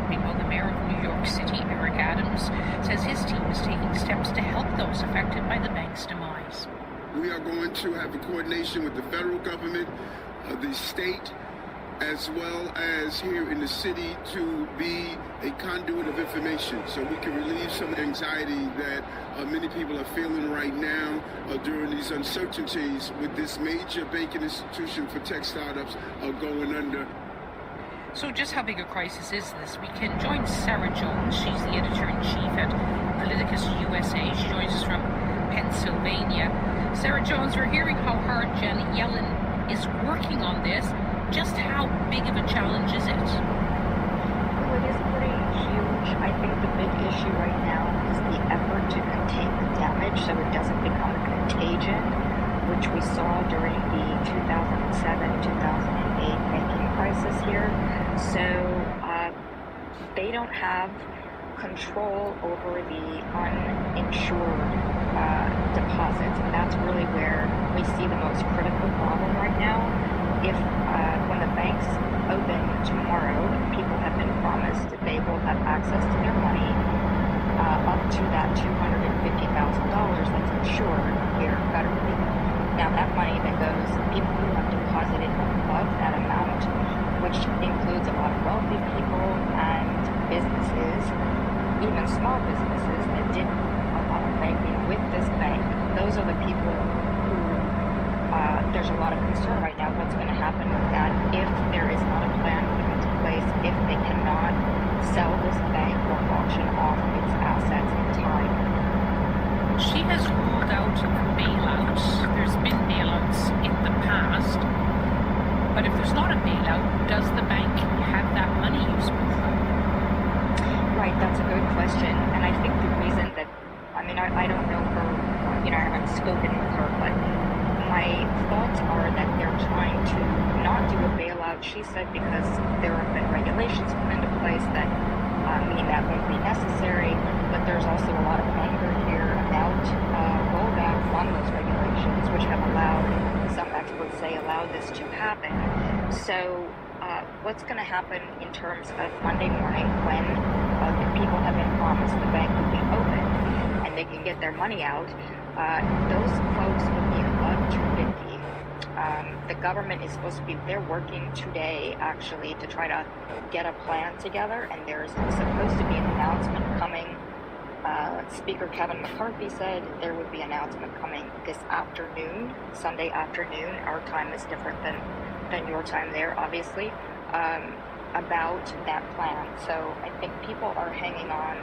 Meanwhile, the mayor of New York City, Eric Adams, says his team is taking steps to help those affected by the bank's demise. We are going to have a coordination with the federal government, the state, as well as here in the city to be a conduit of information so we can relieve some of the anxiety that many people are feeling right now during these uncertainties with this major banking institution for tech startups going under. So just how big a crisis is this? We can join Sarah Jones. She's the editor-in-chief at Politicus USA. She joins us from Pennsylvania. Sarah Jones, we're hearing how hard Janet Yellen is working on this. Just how big of a challenge is it? Well, it is pretty huge. I think the big issue right now is the effort to contain the damage so it doesn't become a contagion, which we saw during the 2007-2008 banking crisis here. So they don't have control over the uninsured deposits, and that's really where we see the most critical problem right now. If when the banks open tomorrow, people have been promised that they will have access to their money up to that $250,000 that's insured here federally. Now that money that goes, people who have deposited above that amount, which includes a lot of wealthy people and businesses, even small businesses that did a lot of banking with this bank, those are the people who there's a lot of concern right now what's going to happen with that if there is not a plan put into place, if they cannot sell this bank or auction off its assets in time. She has ruled out bailouts. There's been bailouts in the past. But if there's not a bailout, does the bank have that money usable? Right, that's a good question. And I think the reason that, I don't know her, I haven't spoken with her, but my thoughts are that they're trying to not do a bailout, she said, because there have been regulations put into place that mean that won't be necessary, but there's also a lot of anger here about rollback on those regulations, which have allowed, some experts say, allowed this to happen. So what's going to happen in terms of Monday morning when the people have been promised the bank will be open and they can get their money out? Those folks would be above 250. The government is supposed to be, they're working today actually to try to get a plan together, and there's supposed to be an announcement coming. Speaker Kevin McCarthy said there would be an announcement coming this afternoon, Sunday afternoon. Our time is different than your time there, obviously. about that plan. So I think people are hanging on,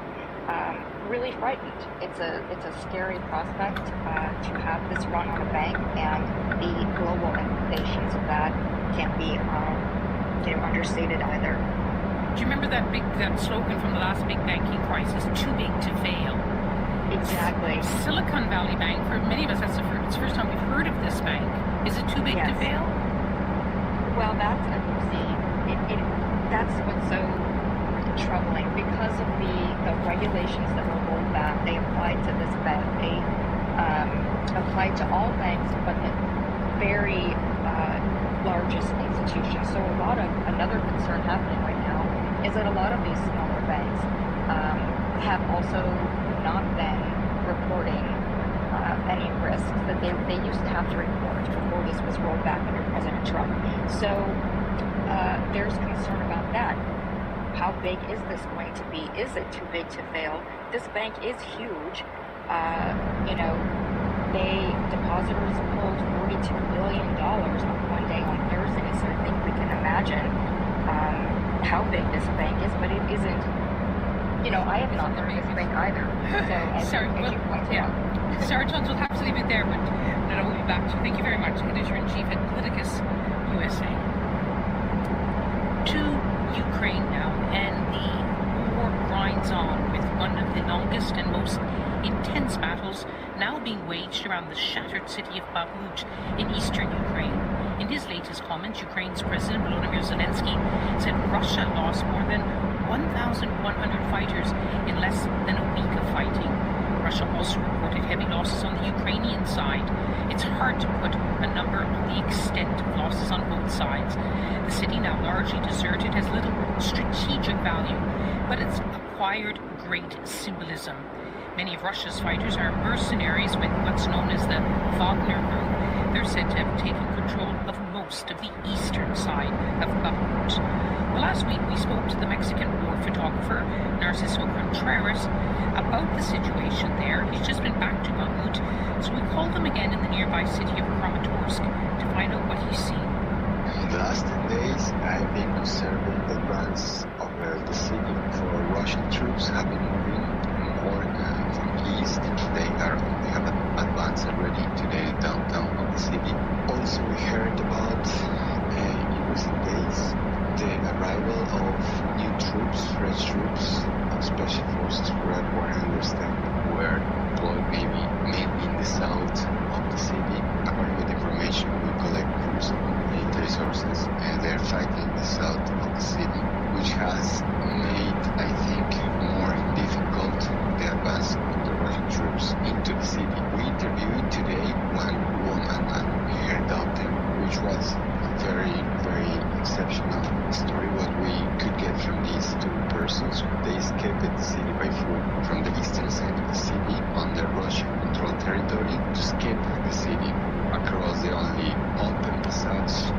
really frightened. It's a scary prospect to have this run on a bank, and the global implications of that can't be understated either. Do you remember that slogan from the last big banking crisis? Too big to fail. Exactly. Silicon Valley Bank, for many of us, it's the first time we've heard of this bank. Is it too big to fail? Well, that's what's so troubling. Because of the regulations that were rolled back, they applied to this bank. They applied to all banks, but the very largest institutions. So another concern happening right now is that a lot of these smaller banks have also not been reporting any risks that they used to have to report before this was rolled back under President Trump. So there's concern about that. How big is this going to be? Is it too big to fail? This bank is huge. Depositors pulled $42 billion on one day on Thursday, so I think we can imagine how big this bank is, but it isn't. I have not heard of this bank either. So as you pointed out. Sarah Jones, we'll have to leave it there, but I will be back to you. Thank you very much, Editor-in-Chief at Politicus USA. To Ukraine now, and the war grinds on with one of the longest and most intense battles now being waged around the shattered city of Bakhmut in eastern Ukraine. In his latest comments, Ukraine's President Volodymyr Zelensky said Russia lost more than 1,100 fighters in less than a week of fighting. Russia also reported heavy losses on the Ukrainian side. It's hard to put a number on the extent of losses on both sides. The city, now largely deserted, has little strategic value, but it's acquired great symbolism. Many of Russia's fighters are mercenaries with what's known as the Wagner Group. They're said to have taken control of most of the eastern side of Bakhmut. Well, last week we spoke to the Mexican war photographer, Narciso Contreras, about the situation there. He's just been back to Bakhmut, so we called him again in the nearby city of Kramatorsk to find out what he's seen. In the last 10 days, I've been observing the advance over the city for Russian troops have been moving more from east. They have advanced already to the downtown of the city. Also, we heard about in recent days the arrival of new troops, fresh troops, special forces where I understand were deployed mainly in the south of the city. According to the information we collect from some military sources, they're fighting in the south of the city, which has made, I think, more difficult the advance of the Russian troops into the city. We interviewed today one woman and we heard about them, which was a very, very exceptional story. What we could get from these two persons, they escaped the city by foot from the eastern side of the city under Russian-controlled territory to escape the city across the only open passage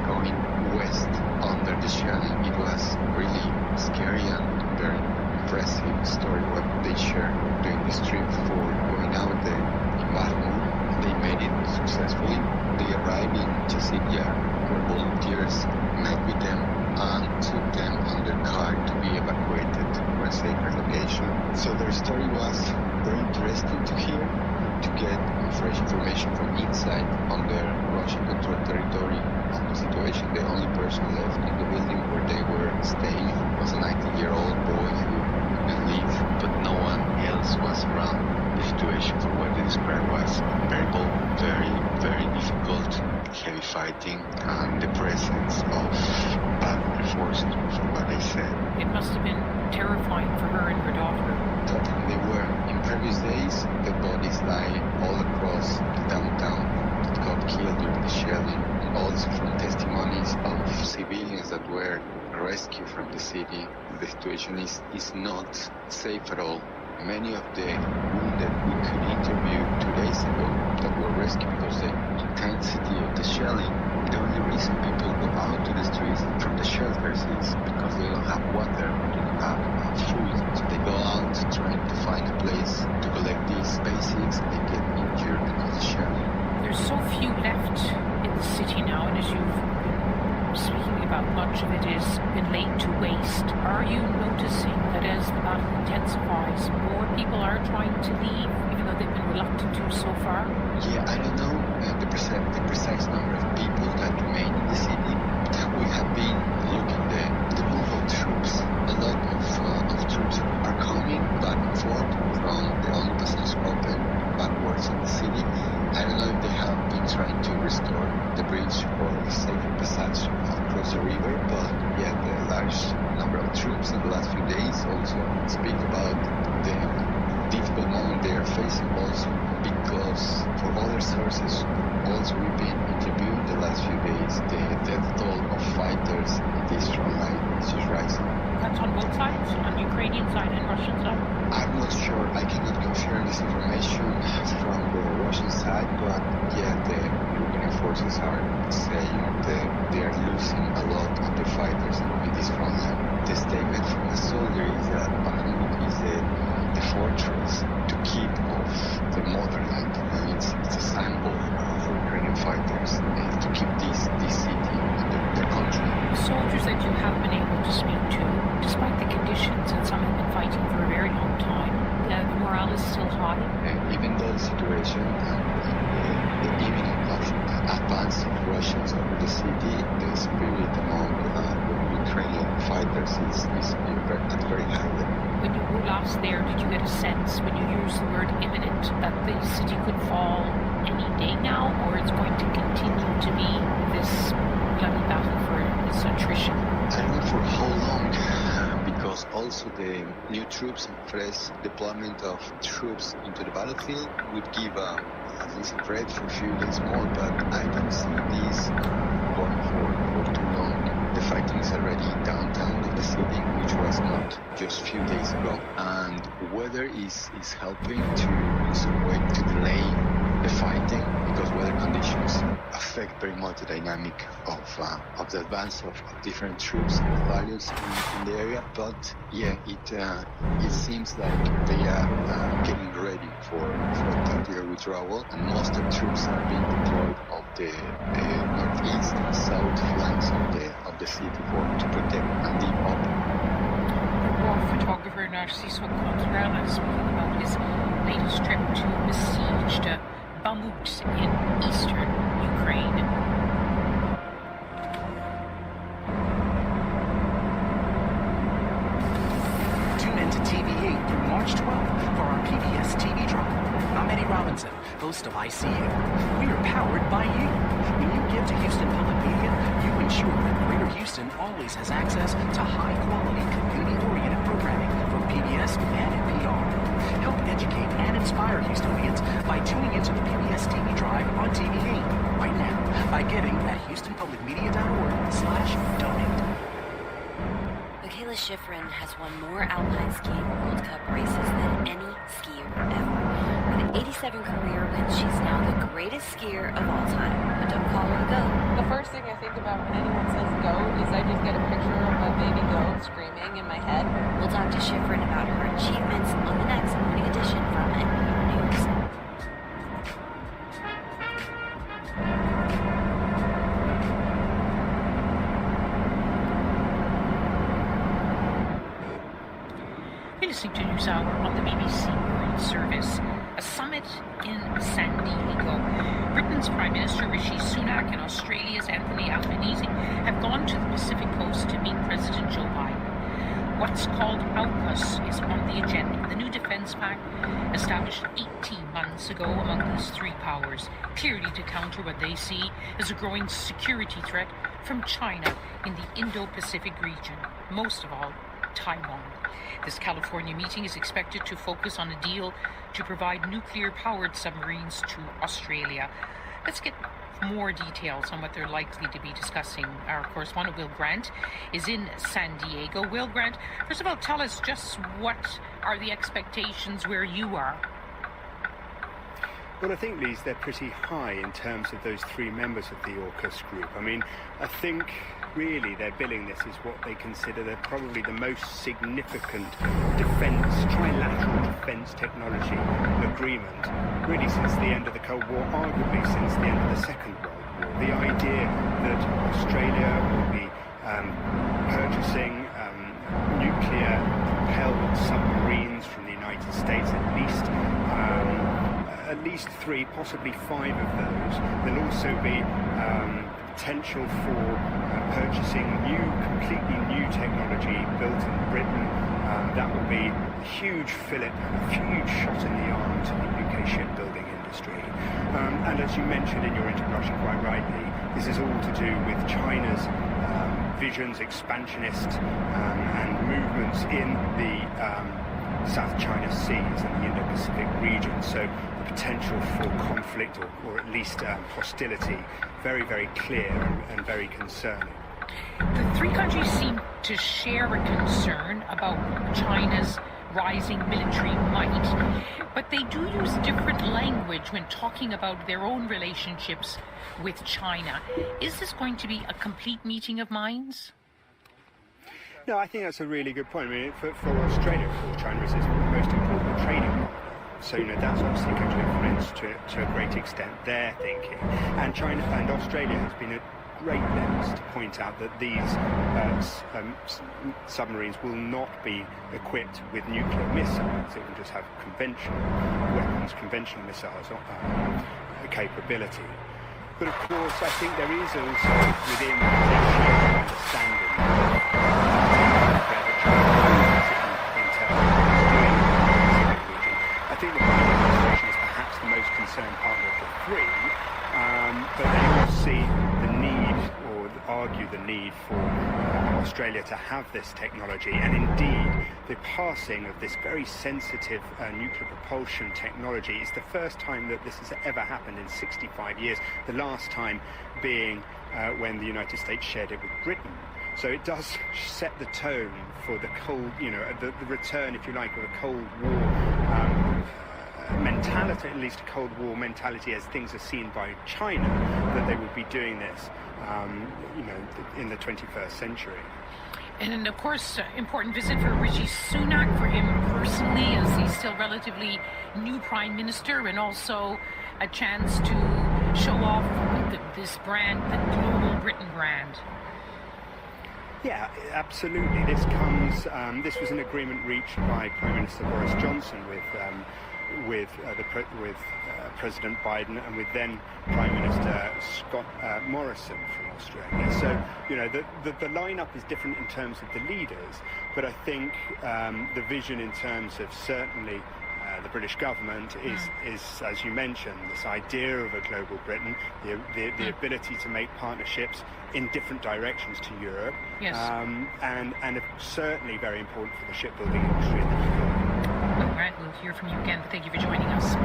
going west under the Shannon. It was really scary and very impressive story what they shared during this trip for going out there in Bakhmut. They made it successfully. They arrived in Chasidia, where volunteers met with them and took them on their car to be evacuated to a safer location. So their story was very interesting to hear, to get fresh information from inside on their Russian-controlled territory of the situation. The only person left in the building where they were staying was a 19-year-old boy who couldn't leave, but no one else was around. The situation, for what they described, was unbearable, very, very difficult, heavy fighting, and the presence of Wagner forces, from what they said. It must have been terrifying for her and her daughter. Totally, they were. In previous days, the bodies lie all across the downtown that got killed during the shelling. Also from testimonies of civilians that were rescued from the city, the situation is not safe at all. Many of the wounded we could interview 2 days ago that were rescued because the intensity of the shelling, the only reason people go out to the streets from the shelters is because they don't have water, they don't have food. So they go out trying to find a place to collect these basics, and they get injured because of the shelling. There's so few left in the city now, and as you've been speaking about, much of it is laid to waste. Are you noticing that as the battle intensifies, more people are trying to leave, even though they've been reluctant to so far? Yeah, I don't know the precise number of people that remain in the city. We have been looking the move of troops. A lot of troops are coming back and forth from the only passage open backwards in the city. I don't know if they have been trying to restore the bridge or the safer passage across the river, but yeah, the large number of troops in the last few days also speak about the difficult moment they are facing also, because for other sources also we've been interviewing the last few days, the death toll of fighters in this front line is just rising. That's on both sides, on the Ukrainian side and Russian side? I'm not sure. I cannot confirm this information from the Russian side, but yeah, the Ukrainian forces are saying that they are losing a lot of the fighters in this front line. The statement from a soldier is that Bakhmut is the fortress to keep of the motherland. And it's a symbol for Ukrainian fighters to keep this city and the country. Soldiers that you have been able to speak to, despite the conditions, and some have been fighting for a very long time, the morale is still high. Even though the situation and the imminent advance of Russians over the city, the spirit among Ukrainian fighters is at very high level. When you were last there, did you get a sense, when you use the word imminent, that the city could fall any day now, or it's going to continue to be this bloody battle for this attrition? I don't know for how long, because also the new troops and fresh deployment of troops into the battlefield would give at least a break for a few days more, but I don't see this going for too long. The fighting is already downtown of the city, which was not just a few days ago, and weather is helping to, in some way, to delay the fighting, because weather conditions affect very much the dynamic of the advance of different troops and battalions in the area. But yeah, it seems like they are getting ready for tactical withdrawal, and most of the troops are being deployed of the northeast and south flanks of the city to protect and keep up. The war photographer Narciso Contreras is speaking about his latest trip to besieged Bakhmut in eastern Ukraine. Tune into TV8 through March 12th for our PBS TV drama. I'm Eddie Robinson, host of ICU. We are powered by you. When you give to Houston Public Media, you ensure that Greater Houston always has access to high-quality, community-oriented programming from PBS and NPR. Help educate and inspire Houstonians by tuning into the PBS TV Drive on TV8 right now by giving at HoustonPublicMedia.org/donate. Michaela Schifrin has won more Alpine Skiing World Cup races than any skier ever. With 87 career wins, she's now the greatest skier of all time. But don't call her a goat. The first thing I think about when anyone says goat is I just get a picture of a baby goat screaming in my head. We'll talk to Schifrin about her achievements on the next morning edition from NPR News. You're listening to NewsHour on the BBC World Service. A summit in San Diego. Britain's Prime Minister Rishi Sunak and Australia's Anthony Albanese have gone to the Pacific Coast to meet President Joe Biden. What's called AUKUS is on the agenda. The new defense pact, established 18 months ago among these three powers, clearly to counter what they see as a growing security threat from China in the Indo-Pacific region, most of all, Taiwan. This California meeting is expected to focus on a deal to provide nuclear-powered submarines to Australia. Let's get more details on what they're likely to be discussing. Our correspondent, Will Grant, is in San Diego. Will Grant, first of all, tell us just what are the expectations where you are? Well, I think, Lise, they're pretty high in terms of those three members of the AUKUS group. I mean, I think really they're billing this as what they consider probably the most significant trilateral defence technology agreement, really since the end of the Cold War, arguably since the end of the Second World War. The idea that Australia will be purchasing least 3, possibly 5 of those. There'll also be potential for purchasing completely new technology built in Britain. That will be a huge fillip, a huge shot in the arm to the UK shipbuilding industry. And as you mentioned in your introduction quite rightly, this is all to do with China's visions, expansionist and movements in the South China Seas and the Indo-Pacific region. So the potential for conflict or at least hostility, very, very clear and very concerning. The three countries seem to share a concern about China's rising military might, but they do use different language when talking about their own relationships with China. Is this going to be a complete meeting of minds? No, I think that's a really good point. I mean, for Australia, of course, China is its most important trading partner. So, that's obviously going to influence to a great extent their thinking. And China and Australia has been at great lengths to point out that these submarines will not be equipped with nuclear missiles. It will just have conventional weapons, conventional missiles capability. But of course, I think there is also within their shared understanding I think the Biden administration is perhaps the most concerned partner of the three, but they all see the need, or argue the need, for Australia to have this technology, and indeed the passing of this very sensitive nuclear propulsion technology is the first time that this has ever happened in 65 years, the last time being when the United States shared it with Britain. So it does set the tone for the cold, the return, if you like, of a Cold War mentality, at least a Cold War mentality as things are seen by China, that they would be doing this, in the 21st century. And of course, important visit for Rishi Sunak, for him personally, as he's still relatively new Prime Minister, and also a chance to show off this brand, the Global Britain brand. Yeah, absolutely. This comes. This was an agreement reached by Prime Minister Boris Johnson with President Biden and with then Prime Minister Scott Morrison from Australia. So the lineup is different in terms of the leaders, but I think the vision in terms of certainly the British government is, as you mentioned, this idea of a global Britain, the ability to make partnerships in different directions to Europe, yes. and certainly very important for the shipbuilding industry in the UK. All right, we'll hear from you again, but thank you for joining us. Stay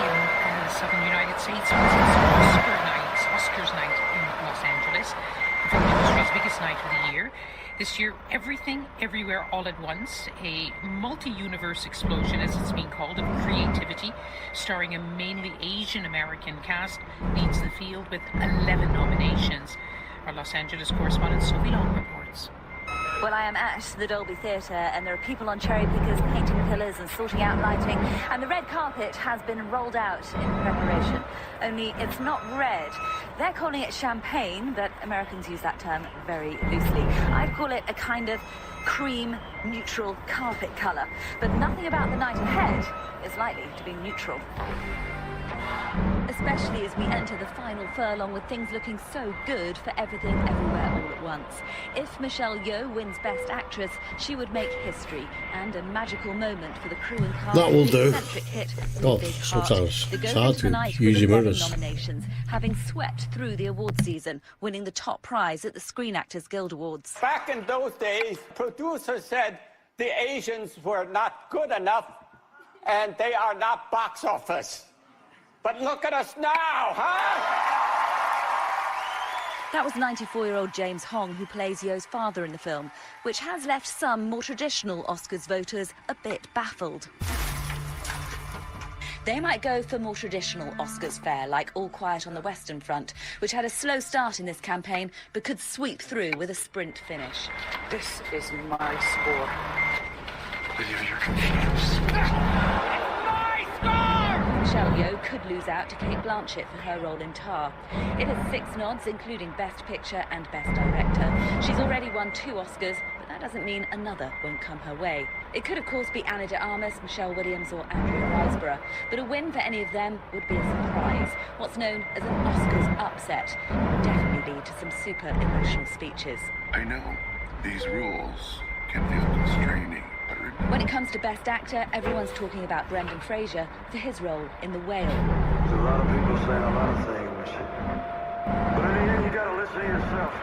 in the southern United States. It's Oscars night in Los Angeles. The film industry's biggest night of the year. This year, Everything, Everywhere, All at Once, a multi-universe explosion, as it's being called, of creativity, starring a mainly Asian-American cast, leads the field with 11 nominations. Our Los Angeles correspondent Sophie Long reports. Well, I am at the Dolby Theatre, and there are people on cherry pickers painting pillars and sorting out lighting, and the red carpet has been rolled out in preparation. Only it's not red. They're calling it champagne, but Americans use that term very loosely. I'd call it a kind of cream neutral carpet colour, but nothing about the night ahead is likely to be neutral. Especially as we enter the final furlong with things looking so good for Everything, Everywhere, All at Once. If Michelle Yeoh wins Best Actress, she would make history and a magical moment for the crew and cast. That will do. Hit God, Big sometimes Heart. it's hard to use your mirrors. Nominations, having swept through the award season, winning the top prize at the Screen Actors Guild Awards. Back in those days, producers said the Asians were not good enough and they are not box office. But look at us now, huh? That was 94-year-old James Hong, who plays Yeoh's father in the film, which has left some more traditional Oscars voters a bit baffled. They might go for more traditional Oscars fare, like All Quiet on the Western Front, which had a slow start in this campaign, but could sweep through with a sprint finish. This is my score. You're confused. Michelle Yeoh could lose out to Cate Blanchett for her role in Tar. It has 6 nods, including Best Picture and Best Director. She's already won 2 Oscars, but that doesn't mean another won't come her way. It could, of course, be Anna de Armas, Michelle Williams or Andrea Riseborough, but a win for any of them would be a surprise. What's known as an Oscars upset would definitely lead to some super emotional speeches. I know these rules can feel constraining, but when it comes to Best Actor, everyone's talking about Brendan Fraser for his role in The Whale. There's a lot of people saying a lot of things, but in the end, you gotta listen to yourself.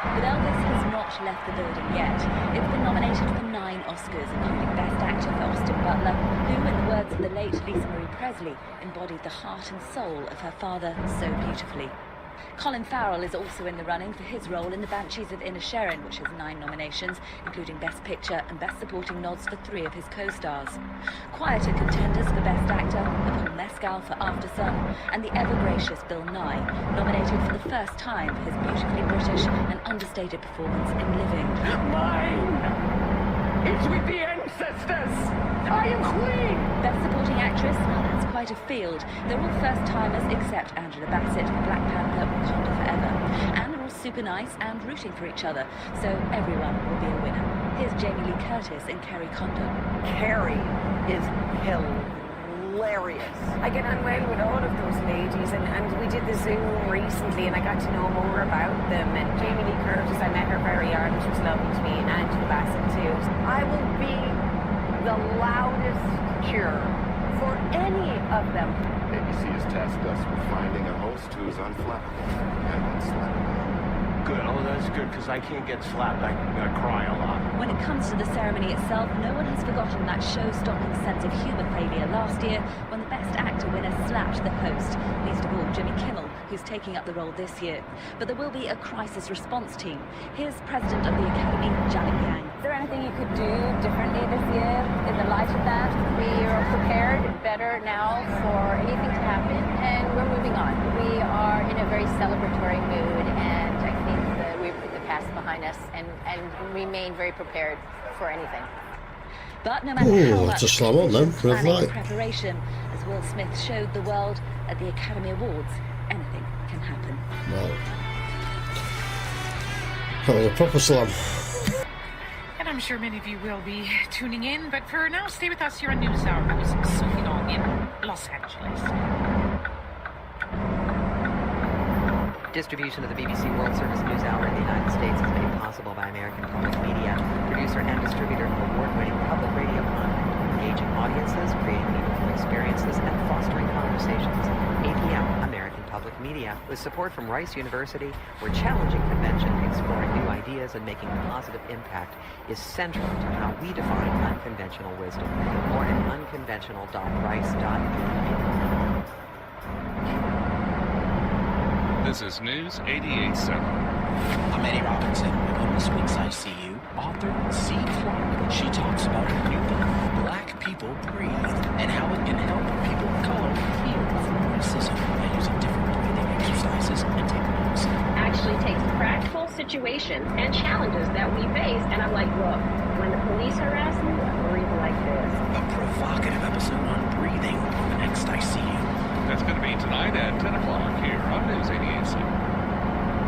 But Elvis has not left the building yet. It's been nominated for 9 Oscars, including Best Actor for Austin Butler, who, in the words of the late Lisa Marie Presley, embodied the heart and soul of her father so beautifully. Colin Farrell is also in the running for his role in The Banshees of Inisherin, which has 9 nominations, including Best Picture and Best Supporting nods for 3 of his co-stars. Quieter contenders for Best Actor are Paul Mescal for After Sun and the ever-gracious Bill Nye, nominated for the first time for his beautifully British and understated performance in Living. Mine! It's with the ancestors! I am Queen! Best Supporting Actress, well, that's quite a field. They're all first-timers except Angela Bassett for Black Panther, Wakanda Forever. And they're all super nice and rooting for each other, so everyone will be a winner. Here's Jamie Lee Curtis and Kerry Condon. Kerry is hilarious. I get on well with all of those ladies, and we did the Zoom recently, and I got to know more about them. And Jamie Lee Curtis, I met her very young, she was lovely to me, and Angela Bassett too. I will be the loudest cheer for any of them. ABC has tasked us with finding a host who is unflappable and unslappable. Good. Oh, that's good, because I can't get slapped. I cry a lot. When it comes to the ceremony itself, no one has forgotten that show-stopping sense of humour failure last year when the Best Actor winner slapped the host, least of all Jimmy Kimmel, who's taking up the role this year. But there will be a crisis response team. Here's President of the Academy, Janet Yang. Is there anything you could do differently this year in the light of that? We are prepared better now for anything to happen, and we're moving on. We are in a very celebratory mood, and I think that we've put the past behind us and remain very prepared for anything. But no matter how much that's a slam on then. planning and preparation, as Will Smith showed the world at the Academy Awards, anything can happen. Well, that was a proper slam. And I'm sure many of you will be tuning in, but for now, stay with us here on NewsHour. That was Sophie Long in Los Angeles. Distribution of the BBC World Service NewsHour in the United States is made possible by American Public Media, producer and distributor of award-winning public radio content, engaging audiences, creating meaningful experiences, and fostering conversations. APM, American Public Media, with support from Rice University, where challenging convention, exploring new ideas, and making a positive impact is central to how we define unconventional wisdom. More at unconventional.rice.edu. This is News 88.7. I'm Eddie Robinson, and on this week's ICU, author C. Clark. She talks about her new book, Black People Breathe, and how it can help people of color heal from racism by using different breathing exercises and techniques. Actually takes practical situations and challenges that we face, and I'm like, look, when the police harass me, I breathe like this. A provocative episode on breathing on the next ICU. That's going to be tonight at 10 o'clock here on News 88.7.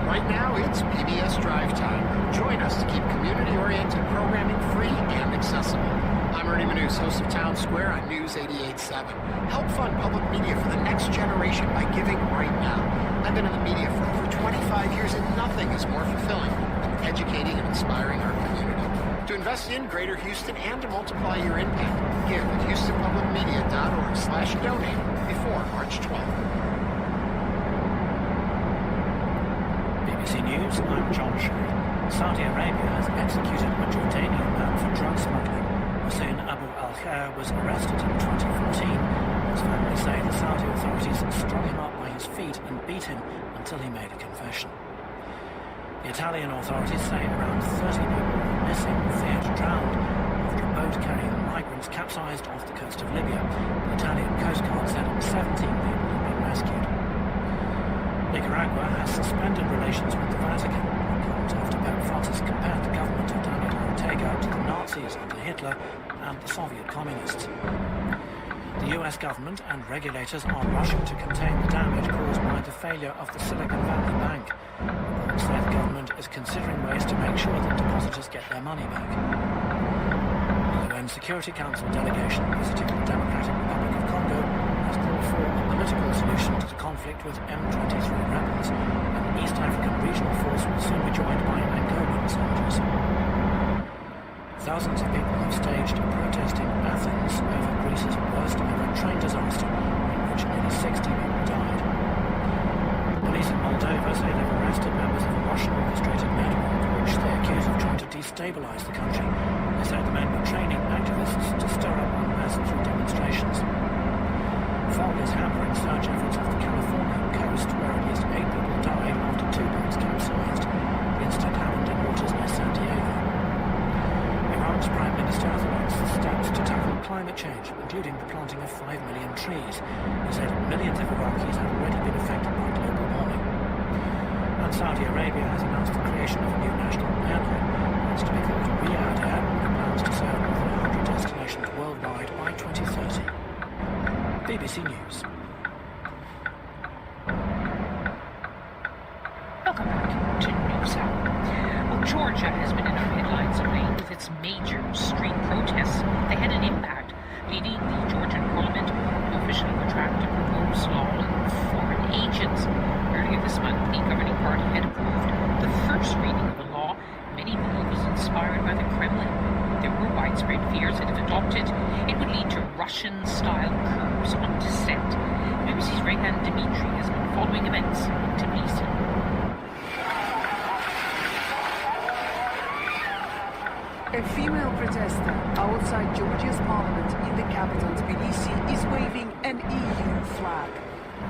Right now, it's PBS Drive Time. Join us to keep community-oriented programming free and accessible. I'm Ernie Manous, host of Town Square on News 88.7. Help fund public media for the next generation by giving right now. I've been in the media for over 25 years, and nothing is more fulfilling than educating and inspiring our community. To invest in Greater Houston and to multiply your impact, give at HoustonPublicMedia.org/donate before March 12th. BBC News, I'm John Sherry. Saudi Arabia has executed a Jordanian man for drug smuggling. Hussein Abu al-Khair was arrested in 2014. His family say the Saudi authorities strung him up by his feet and beat him until he made a confession. The Italian authorities say around 30 people are missing, feared drowned, after a boat carrying migrants capsized off the coast of Libya. The Italian Coast Guard said 17 people have been rescued. Nicaragua has suspended relations with the Vatican, after Pope Francis compared the government of Daniel Ortega to the Nazis under Hitler and the Soviet communists. The US government and regulators are rushing to contain the damage caused by the failure of the Silicon Valley Bank. Reports say the government is considering ways to make sure that depositors get their money back. The UN Security Council delegation visiting the Democratic Republic of Congo has called for a political solution to the conflict with M23 rebels. An East African regional force will soon be joined by Angolan soldiers. Thousands of people have staged a protest in Athens over Greece's worst ever train disaster, in which nearly 60 people died. Police in Moldova say they've arrested members of a Russian orchestrated network which they accuse of trying to destabilize the country. They say the men were training activists to stir up unrest through demonstrations. Fog is hampering search efforts off the California coast, where at least 8 people died after 2 boats capsized. The incident happened in waters near San Diego. Iran's Prime Minister has announced steps to tackle climate change, including the planting of 5 million trees. He said millions of Iraqis have already been affected by global warming. And Saudi Arabia has announced the creation of a new national airline. It's to be called Riyadh Air, and plans to serve more than 100 destinations worldwide by 2030. BBC News. Welcome back to News Hour. Well, Georgia has been in our headlines of late with its major street protests. They had an impact, leading the Georgian Parliament to officially retract a proposed law on foreign agents. Earlier this month, the governing party had approved the first reading of a law many believe was inspired by the Kremlin. There were widespread fears that if adopted, it would lead to Russian-style curbs on dissent. BBC's Redhead Dimitri has been following events in Tbilisi. A female protester outside Georgia's parliament in the capital Tbilisi is waving an EU flag.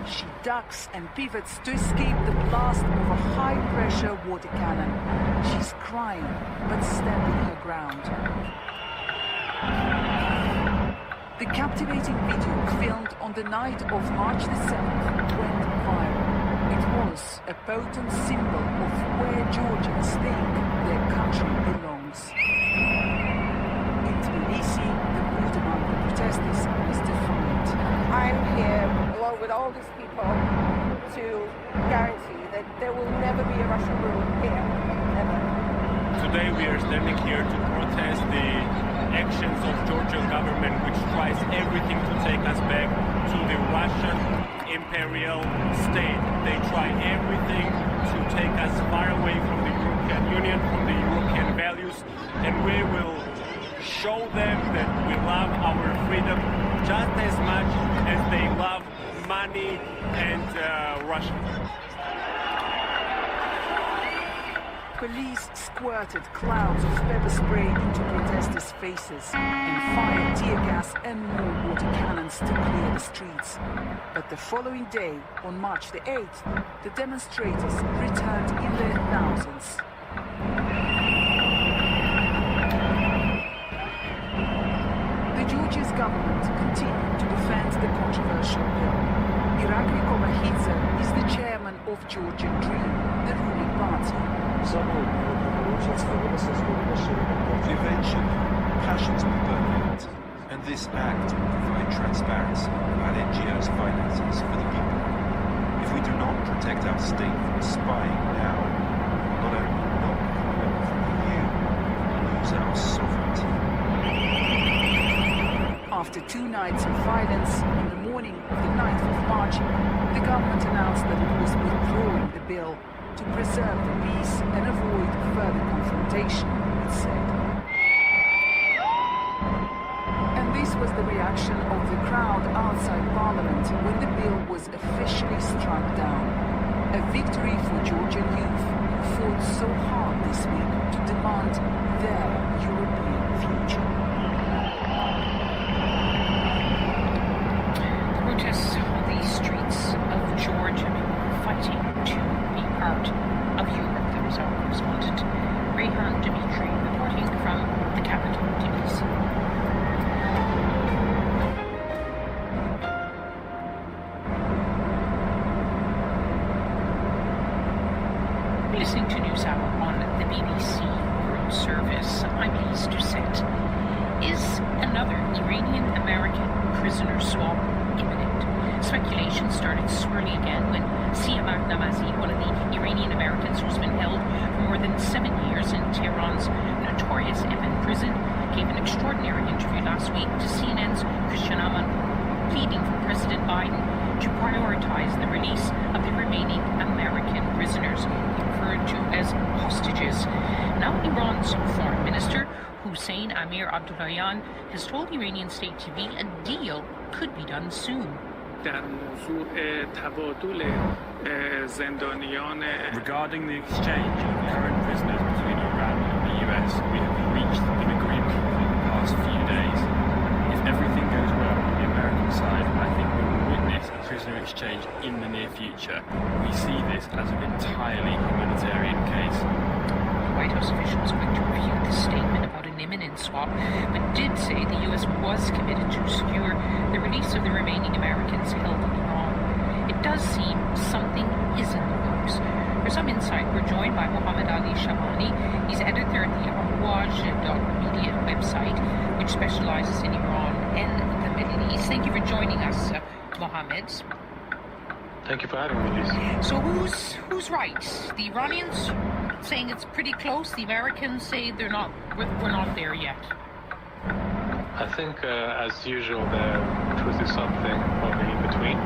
She ducks and pivots to escape the blast of a high-pressure water cannon. She's crying, but standing her ground. The captivating video filmed on the night of March the 7th went viral. It was a potent symbol of where Georgians think their country belongs. In Tbilisi, the mood among the protesters was defiant. I'm here, along with all these people, to guarantee that there will never be a Russian rule here, ever. Today we are standing here to protest the actions of Georgian government, which tries everything to take us back to the Russian imperial state. They try everything to take us far away from the European Union, from the European values, and we will show them that we love our freedom just as much as they love money and Russia. Police squirted clouds of pepper spray into protesters' faces and fired tear gas and more water cannons to clear the streets. But the following day, on March the 8th, the demonstrators returned in their thousands. The Georgia's government continued to defend the controversial bill. Irakli Kobahidze is the chairman of Georgian Dream, the ruling party. Prevention, passions will burn out, and this act will provide transparency about NGOs' finances for the people. If we do not protect our state from spying now, not only not become a member of the EU, we'll lose our sovereignty. After 2 nights of violence, on the morning of the 9th of March, the government announced that it was withdrawing the bill to preserve the peace and avoid further confrontation, it said. And this was the reaction of the crowd outside Parliament when the bill was officially struck down. A victory for Georgian youth who fought so hard this week to demand their European future. Protests on the streets of Georgia, fighting to be part of Europe. That was our correspondent, Redhead Dimitri, reporting from the capital, Tbilisi. You're listening to News Hour on the BBC World Service. I'm Elise Doucette. Is another Iranian-American prisoner swap imminent? Speculation started swirling again when CMI Namazi, one of the Iranian Americans who's been held for more than 7 years in Tehran's notorious Evin prison, gave an extraordinary interview last week to CNN's Christian Amanpour, pleading for President Biden to prioritize the release of the remaining American prisoners, referred to as hostages. Now, Iran's foreign minister, Hussein Amir Abdullahian, has told Iranian state TV a deal could be done soon. Regarding the exchange of current prisoners between Iran and the US, we have reached an agreement within the past few days. If everything goes well on the American side, I think we will witness a prisoner exchange in the near future. We see this as an entirely humanitarian case. White House official was quick to refute the statement about an imminent swap, but did say the U.S. was committed to secure the release of the remaining Americans held in Iran. It does seem something is in the works. For some insight, we're joined by Mohammed Ali Shabani. He's editor at the Amwaj.media website, which specializes in Iran and the Middle East. Thank you for joining us, Mohammed. Thank you for having me, Lisa. So who's right? The Iranians saying it's pretty close. The Americans say we're not there yet. I think, as usual, the truth is something probably in between.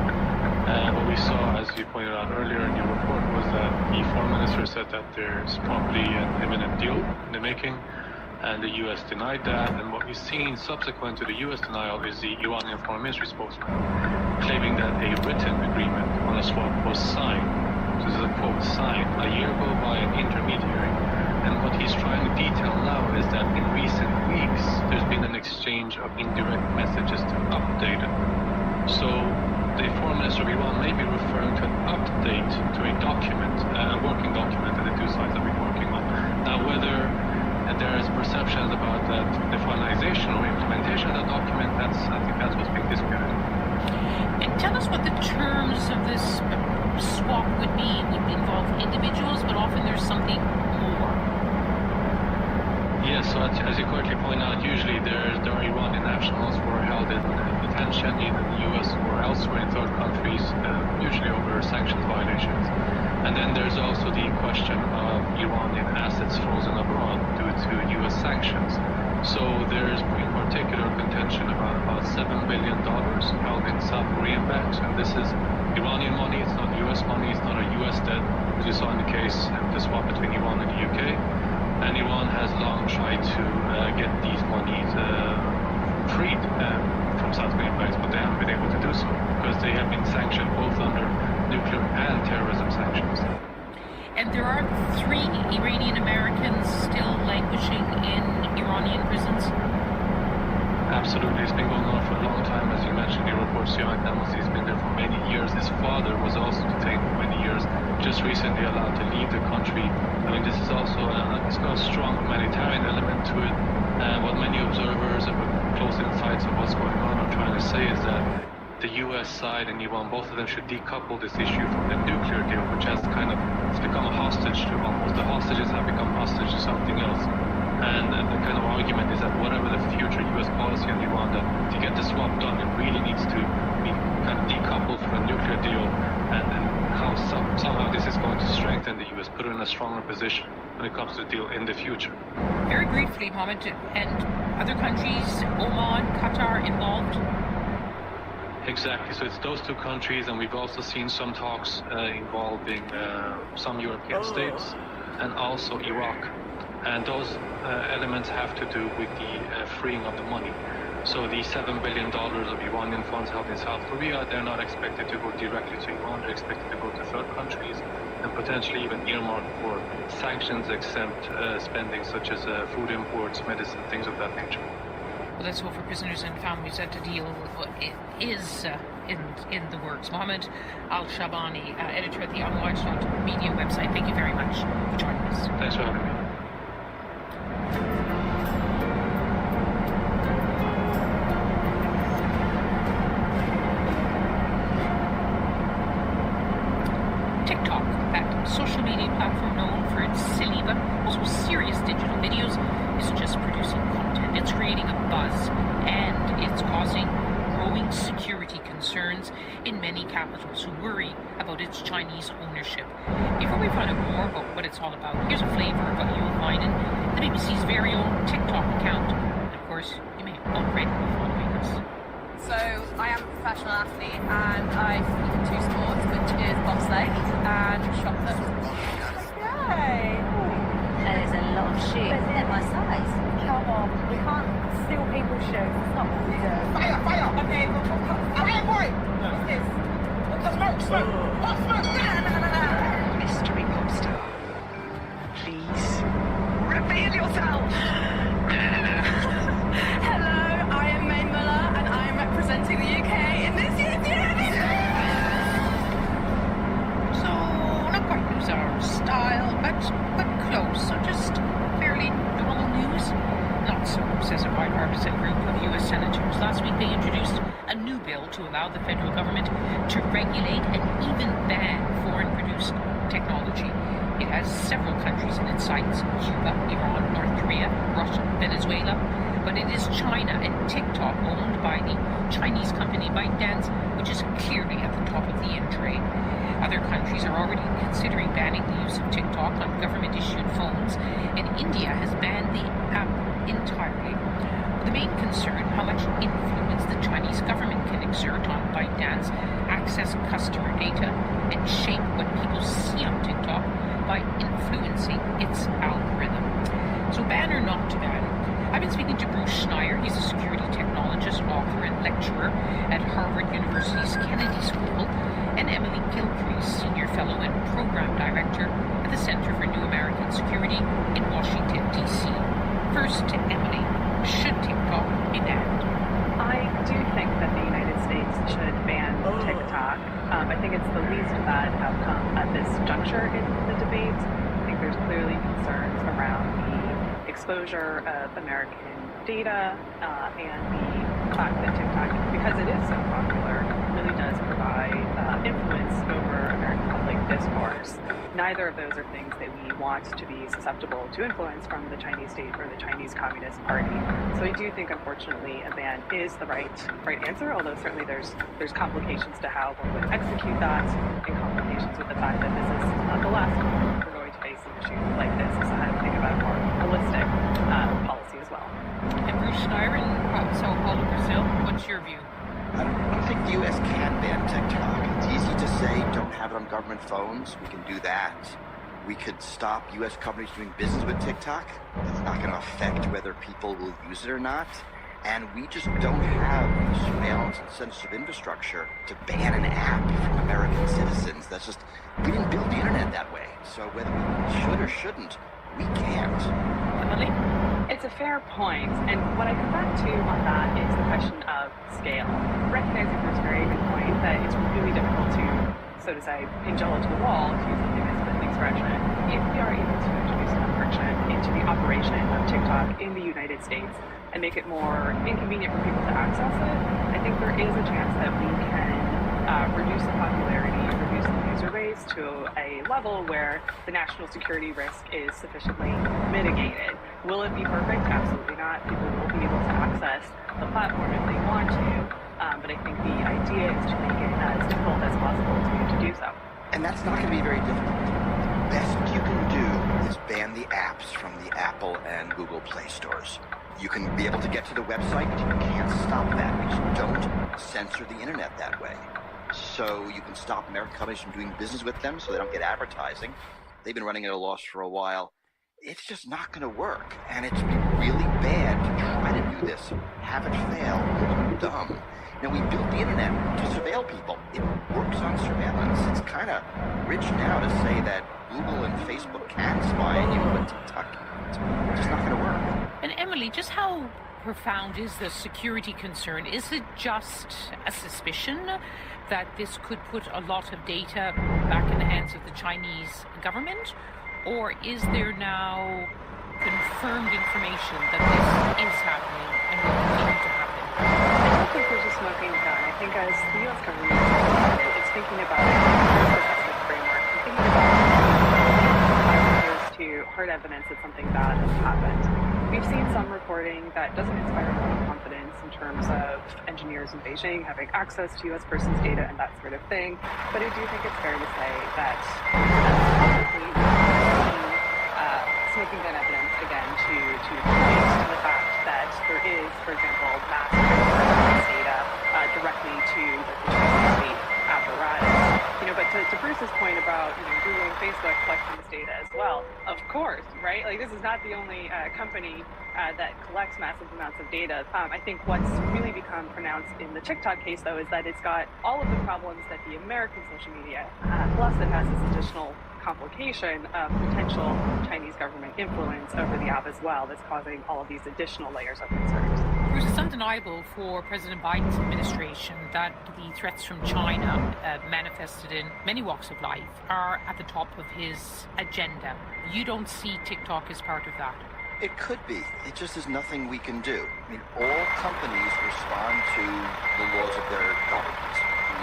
What we saw, as you pointed out earlier in your report, was that the foreign minister said that there's probably an imminent deal in the making, and the U.S. denied that. And what we've seen subsequent to the U.S. denial is the Iranian foreign ministry spokesman claiming that a written agreement on a swap was signed. So this is a quote, signed a year ago by an intermediary. And what he's trying to detail now is that in recent weeks, there's been an exchange of indirect messages to update it. So the foreign minister of Iran may be referring to an update to a document, a working document that the two sides have been working on. Now, whether there is perceptions about that, the finalization or implementation of that document, I think that's what's being disputed. And tell us what the terms of this swap would be. It would involve individuals, but often there's something more. Yes, so as you correctly point out, usually there are Iranian nationals who are held in detention either in the US or elsewhere in third countries, usually over sanctions violations. And then there's also the question of Iranian assets frozen abroad due to US sanctions. So there's in particular contention about $7 billion held in South Korean banks, and this is Iranian money, it's not US money, it's not a US debt, as you saw in the case of the swap between Iran and the UK. And Iran has long tried to get these monies freed from South Korean banks, but they haven't been able to do so because they have been sanctioned both under nuclear and terrorism sanctions. And there are 3 Iranian Americans still languishing in Iranian prisons? Absolutely. It's been going on for a long time. As you mentioned in your report, Siyan Namazi has been there for many years. His father was also detained for many years, just recently allowed to leave the country. I mean, this is also it's got a strong humanitarian element to it. And what many observers and close insights of what's going on are trying to say is that the U.S. side and Iran, both of them should decouple this issue from the nuclear deal, which has it's become a hostage to almost. The hostages have become hostage to something else. And the kind of argument is that whatever the future U.S. policy on Iran, that to get the swap done, it really needs to be kind of decoupled from the nuclear deal, and how somehow this is going to strengthen the U.S., put it in a stronger position when it comes to the deal in the future. Very briefly, Mohammed, and other countries, Oman, Qatar involved? Exactly. So it's those 2 countries, and we've also seen some talks involving some European states and also Iraq. And those elements have to do with the freeing of the money. So the $7 billion of Iranian funds held in South Korea, they're not expected to go directly to Iran. They're expected to go to third countries and potentially even earmarked for sanctions-exempt spending, such as food imports, medicine, things of that nature. Well, let's hope for prisoners and families that the deal is in the works. Mohammed Al-Shabani, editor at the Amwaj.media website, thank you very much for joining us. Thanks for having me. TikTok, that social media platform known for its silly but also serious digital videos, isn't just producing content, it's creating a buzz, and it's causing growing security concerns. concerns in many capitals who worry about its Chinese ownership. Before we find out more about what it's all about, here's a flavour of what you'll find in the BBC's very own TikTok account. And of course, you may already be following us. So, I am a professional athlete and I compete in two sports, which is bobsleigh and shot put. Yay! That is a lot of shit. But they're my size. Come on, we can't steal people's shoes. It's not what we do. Fire! Okay, fire boy! What's this? Smoke! Mystery pop star, please reveal yourself. Hello, I am May Muller and I am representing the UK in this year's Eurovision! So, not quite news our style, but close. So just fairly normal news. Not so, says a bipartisan group of U.S. senators. Last week they introduced a new bill to allow the federal government to regulate and even ban foreign-produced technology. It has several countries in its sights: Cuba, Iran, North Korea, Russia, Venezuela. But it is China and TikTok, owned by the Chinese company ByteDance, which is clearly at the top of the in tray. Other countries are already considering banning the use of TikTok on government-issued phones, and India has banned the app entirely. The main concern, how much influence the Chinese government can exert on ByteDance, access customer data, and shape what people see on TikTok by influencing its algorithm. So ban or not to ban? I've been speaking to Bruce Schneier. He's a security technologist, author, and lecturer at Harvard University's Kennedy School, and Emily Gilcrease, senior fellow and program director at the Center for New American Security in Washington, D.C. First to Emily, should TikTok be banned? I do think that the United States should ban TikTok. I think it's the least bad outcome at this juncture in the debate. I think there's clearly concerns around the exposure of American data and the fact that TikTok, because it is so popular, really does provide influence over American public discourse. Neither of those are things that we want to be susceptible to influence from the Chinese state or the Chinese Communist Party. So I do think, unfortunately, a ban is the right answer, although certainly there's complications to how one would execute that, and complications with the fact that this is not the last time we're going to face an issue like this. So how to think about a more holistic policy as well. And Bruce Schneier in Sao Paulo, Brazil, what's your view? I don't think the U.S. can ban TikTok. It's easy to say don't have it on government phones. We can do that. We could stop U.S. companies doing business with TikTok. That's not going to affect whether people will use it or not. And we just don't have the surveillance and sensitive infrastructure to ban an app from American citizens. That's just, we didn't build the internet that way. So whether we should or shouldn't, we can't. Emily? It's a fair point, and what I come back to on that is the question of scale. Recognizing Bruce's very good point that it's really difficult to, so to say, pin Jello to the wall, to use something as an expression, if we are able to introduce enough friction into the operation of TikTok in the United States and make it more inconvenient for people to access it, I think there is a chance that we can reduce the popularity, reduce the user base to a level where the national security risk is sufficiently mitigated. Will it be perfect? Absolutely not. People will be able to access the platform if they want to, but I think the idea is to make it as difficult as possible to do so. And that's not going to be very difficult. The best you can do is ban the apps from the Apple and Google Play stores. You can be able to get to the website, but you can't stop that. We just don't censor the internet that way. So you can stop American companies from doing business with them so they don't get advertising. They've been running at a loss for a while. It's just not going to work. And it's really bad to try to do this, have it fail, and look dumb. Now, we built the internet to surveil people. It works on surveillance. It's kind of rich now to say that Google and Facebook can spy on you, but TikTok, it's just not going to work. And Emily, just how profound is the security concern? Is it just a suspicion that this could put a lot of data back in the hands of the Chinese government? Or is there now confirmed information that this is happening and will continue to happen? I don't think there's a smoking gun. I think as the U.S. government is thinking about it in a protective framework, and thinking about it as opposed to hard evidence that something bad has happened. we've seen some reporting that doesn't inspire a lot of confidence in terms of engineers in Beijing having access to U.S. persons' data and that sort of thing. But I do think it's fair to say that publicly smoking gun evidence again to point to the fact that there is, for example, mass data directly to the state apparatus. But to Bruce's point about Google and Facebook collecting this data as well, of course, right? Like, this is not the only company that collects massive amounts of data. I think what's really become pronounced in the TikTok case, though, is that it's got all of the problems that the American social media, plus it has this additional complication of potential Chinese government influence over the app as well, that's causing all of these additional layers of concerns. Bruce, it's undeniable for President Biden's administration that the threats from China, manifested in many walks of life, are at the top of his agenda. You don't see TikTok as part of that? It could be. It just is nothing we can do. I mean, all companies respond to the laws of their governments.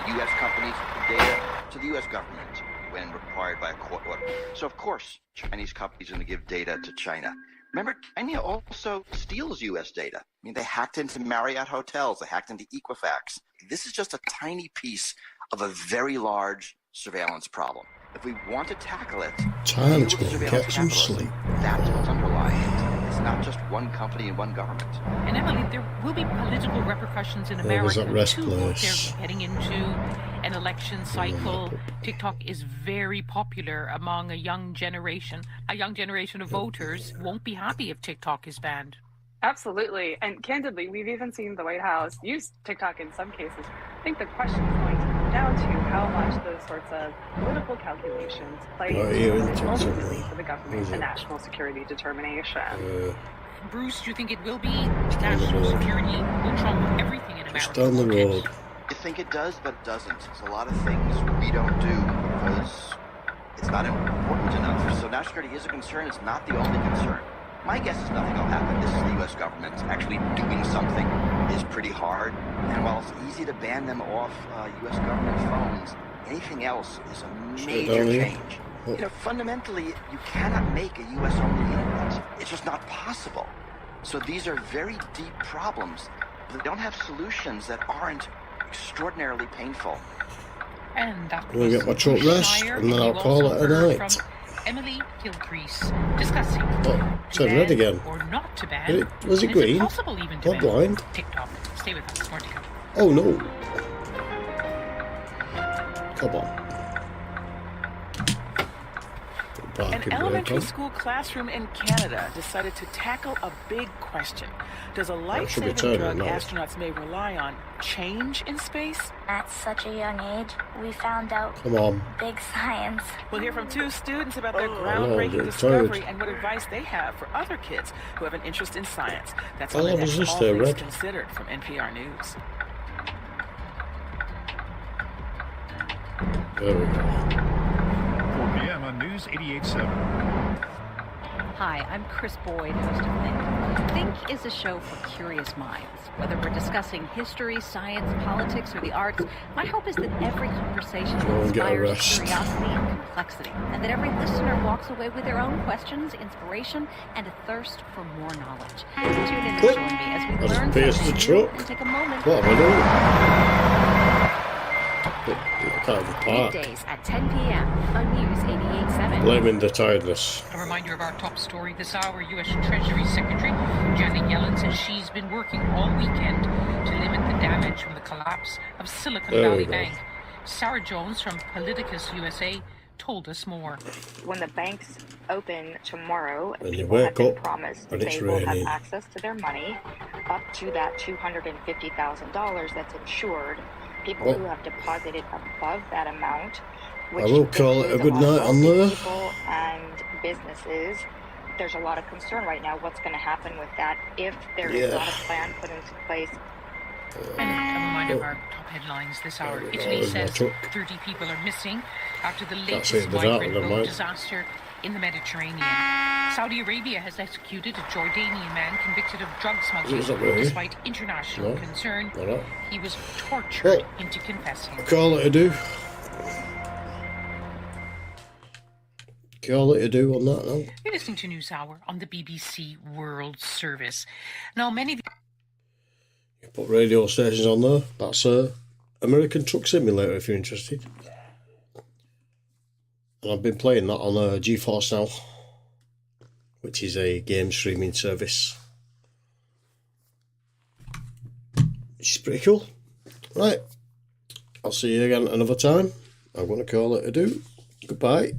The U.S. companies give data to the U.S. government when required by a court order. So, of course, Chinese companies are going to give data to China. Remember, China also steals U.S. data. I mean, they hacked into Marriott hotels. They hacked into Equifax. This is just a tiny piece of a very large surveillance problem. If we want to tackle it, time to get some sleep. That's what's underlying it. It's not just one company and one government. And Emily, there will be political repercussions in America too. They're heading into an election cycle. TikTok is very popular among a young generation. A young generation of voters won't be happy if TikTok is banned. Absolutely. And candidly, we've even seen the White House use TikTok in some cases. I think the question is going to come down to how much those sorts of political calculations play into ultimately for the government and national security determination. Bruce, do you think it will be? National security will trump everything in America. Just down the road. I think it does, but it doesn't. There's a lot of things we don't do because it's not important enough. So national security is a concern. It's not the only concern. My guess is nothing will happen. This is the U.S. government. Actually doing something is pretty hard. And while it's easy to ban them off U.S. government phones, anything else is a major change. Fundamentally, you cannot make a U.S.-only internet. It's just not possible. So these are very deep problems. They don't have solutions that aren't extraordinarily painful. And that we'll get my short rest, and then I'll call it a night. Emily Gilcrease discussing to red again. Or not to ban. Was it green? Possible even to ban blind? TikTok. Stay with us. More to come. Oh no! Come on. An elementary school classroom in Canada decided to tackle a big question. Does a life-saving drug astronauts may rely on change in space? At such a young age, we found out big science. We'll hear from two students about their groundbreaking discovery and what advice they have for other kids who have an interest in science. That's all things considered from NPR News. There we go. 4 p.m. on News 88.7. Hi, I'm Chris Boyd, host of Think. Think is a show for curious minds. Whether we're discussing history, science, politics, or the arts, my hope is that every conversation inspires curiosity and complexity, and that every listener walks away with their own questions, inspiration, and a thirst for more knowledge. Tune in and join me as we learn something new and take a moment. What am I doing? Weekdays at 10 p.m. on News 88.7. Blaming the tiredness. A reminder of our top story this hour. U.S. Treasury Secretary Janet Yellen says she's been working all weekend to limit the damage from the collapse of Silicon Valley Bank. Sarah Jones from Politicus USA told us more. When the banks open tomorrow, people have been promised that they will have access to their money up to that $250,000 that's insured. People who have deposited above that amount, which I will call it a good night on there. People and businesses, there's a lot of concern right now. What's going to happen with that if there is not a plan put into place? And a reminder of our top headlines this hour. Italy says 30 people are missing after the latest migrant boat disaster in the Mediterranean. Saudi Arabia has executed a Jordanian man convicted of drug smuggling despite international concern. He was tortured into confessing. Call it a do. Call it a do on that now. It listening to NewsHour on the BBC World Service. Now, many of you put radio stations on there. That's American Truck Simulator if you're interested. And I've been playing that on GeForce Now, which is a game streaming service. Which is pretty cool. Right, I'll see you again another time. I'm going to call it a do. Goodbye.